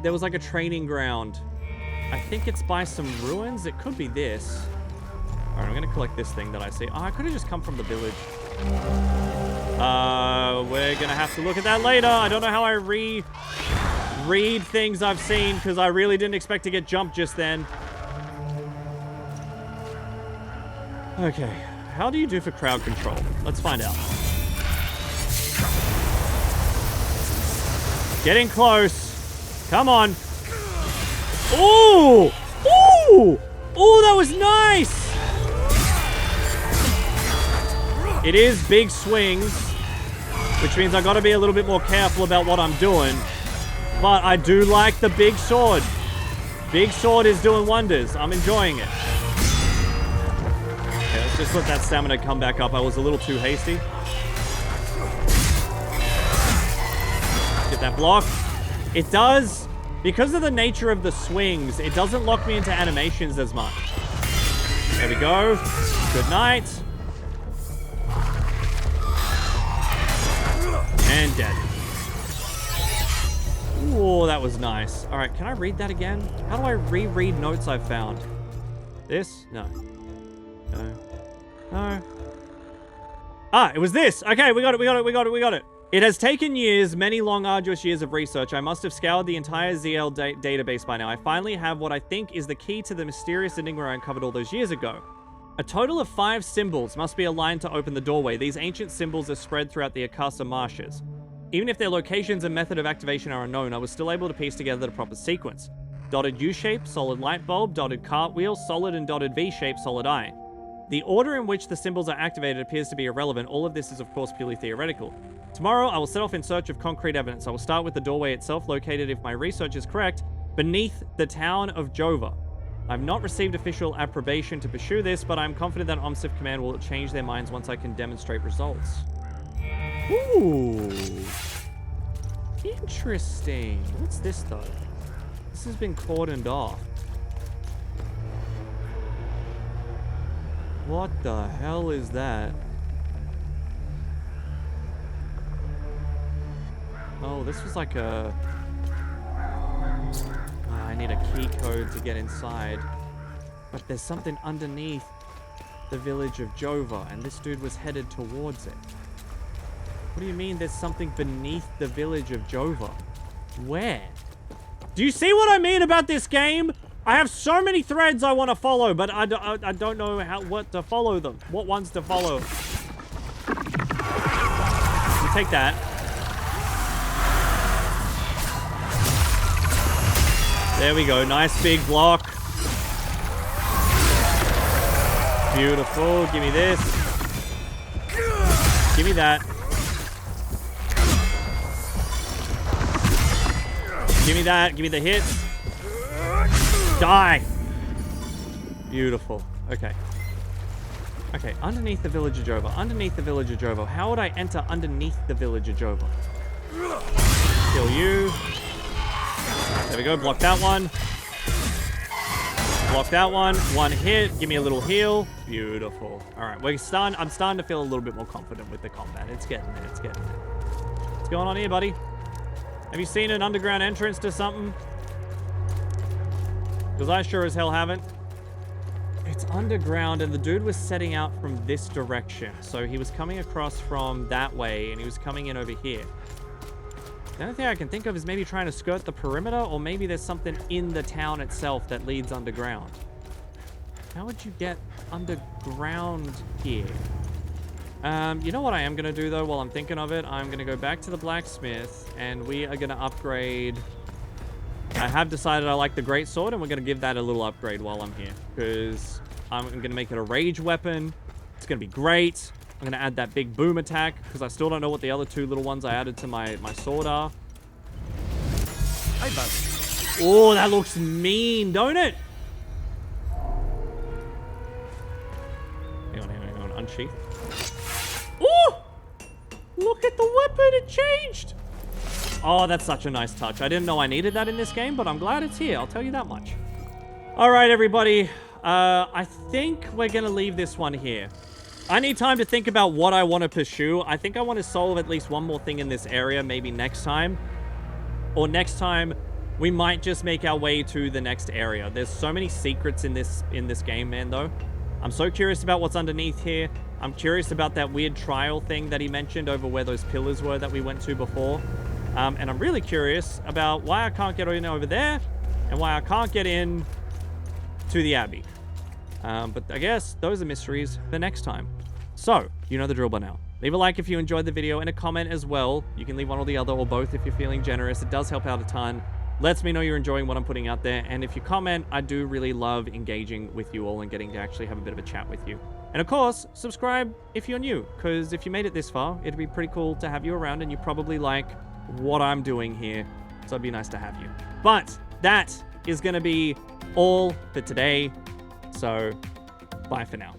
there was like a training ground. I think it's by some ruins. It could be this. All right, I'm gonna collect this thing that I see. Oh, I could have just come from the village. We're gonna have to look at that later. I don't know how I read things I've seen because I really didn't expect to get jumped just then. Okay, how do you do for crowd control? Let's find out. Getting close. Come on. Ooh! Ooh! Ooh, that was nice! It is big swings, which means I gotta be a little bit more careful about what I'm doing. But I do like the big sword. Big sword is doing wonders. I'm enjoying it. Okay, let's just let that stamina come back up. I was a little too hasty. Get that block. It does, because of the nature of the swings, it doesn't lock me into animations as much. There we go. Good night. And dead. Ooh, that was nice. All right, can I read that again? How do I reread notes I've found? This? No. No. No. Ah, it was this. Okay, we got it. It has taken years, many long, arduous years of research. I must have scoured the entire ZL database by now. I finally have what I think is the key to the mysterious enigma I uncovered all those years ago. A total of 5 symbols must be aligned to open the doorway. These ancient symbols are spread throughout the Akasa marshes. Even if their locations and method of activation are unknown, I was still able to piece together the proper sequence. Dotted U-shape, solid light bulb, dotted cartwheel, solid and dotted V-shape, solid eye. The order in which the symbols are activated appears to be irrelevant. All of this is, of course, purely theoretical. Tomorrow, I will set off in search of concrete evidence. I will start with the doorway itself, located, if my research is correct, beneath the town of Jova. I've not received official approbation to pursue this, but I'm confident that OMSIF Command will change their minds once I can demonstrate results. Ooh. Interesting. What's this, though? This has been cordoned off. What the hell is that? Oh, this was like a... I need a key code to get inside. But there's something underneath the village of Jova, and this dude was headed towards it. What do you mean there's something beneath the village of Jova? Where? Do you see what I mean about this game? I have so many threads I want to follow, but I don't know what to follow them. What ones to follow. You take that. There we go. Nice big block. Beautiful. Give me this. Give me that. Give me that. Give me the hits. Die. Beautiful. Okay. Okay, underneath the village of Jova. Underneath the village of Jova. How would I enter underneath the village of Jova? Kill you. There we go. Block that one. Block that one. One hit. Give me a little heal. Beautiful. All right, I'm starting to feel a little bit more confident with the combat. It's getting there. It's getting there. What's going on here, buddy? Have you seen an underground entrance to something? Because I sure as hell haven't. It's underground, and the dude was setting out from this direction. So he was coming across from that way, and he was coming in over here. The only thing I can think of is maybe trying to skirt the perimeter, or maybe there's something in the town itself that leads underground. How would you get underground here? You know what I am going to do, though, while I'm thinking of it? I'm going to go back to the blacksmith, and we are going to upgrade... I have decided I like the greatsword, and we're going to give that a little upgrade while I'm here. Because I'm going to make it a rage weapon. It's going to be great. I'm going to add that big boom attack, because I still don't know what the other two little ones I added to my sword are. Oh, that looks mean, don't it? Hang on. Unsheath. Oh! Look at the weapon, it changed! Oh, that's such a nice touch. I didn't know I needed that in this game, but I'm glad it's here. I'll tell you that much. All right, everybody. I think we're going to leave this one here. I need time to think about what I want to pursue. I think I want to solve at least one more thing in this area, maybe next time. Or next time, we might just make our way to the next area. There's so many secrets in this game, man, though. I'm so curious about what's underneath here. I'm curious about that weird trial thing that he mentioned over where those pillars were that we went to before. And I'm really curious about why I can't get in over there and why I can't get in to the Abbey. But I guess those are mysteries for next time. So, you know the drill by now. Leave a like if you enjoyed the video and a comment as well. You can leave one or the other or both if you're feeling generous. It does help out a ton. Lets me know you're enjoying what I'm putting out there. And if you comment, I do really love engaging with you all and getting to actually have a bit of a chat with you. And of course, subscribe if you're new, because if you made it this far, it'd be pretty cool to have you around, and you probably like what I'm doing here. So it'd be nice to have you. But that is going to be all for today. So bye for now.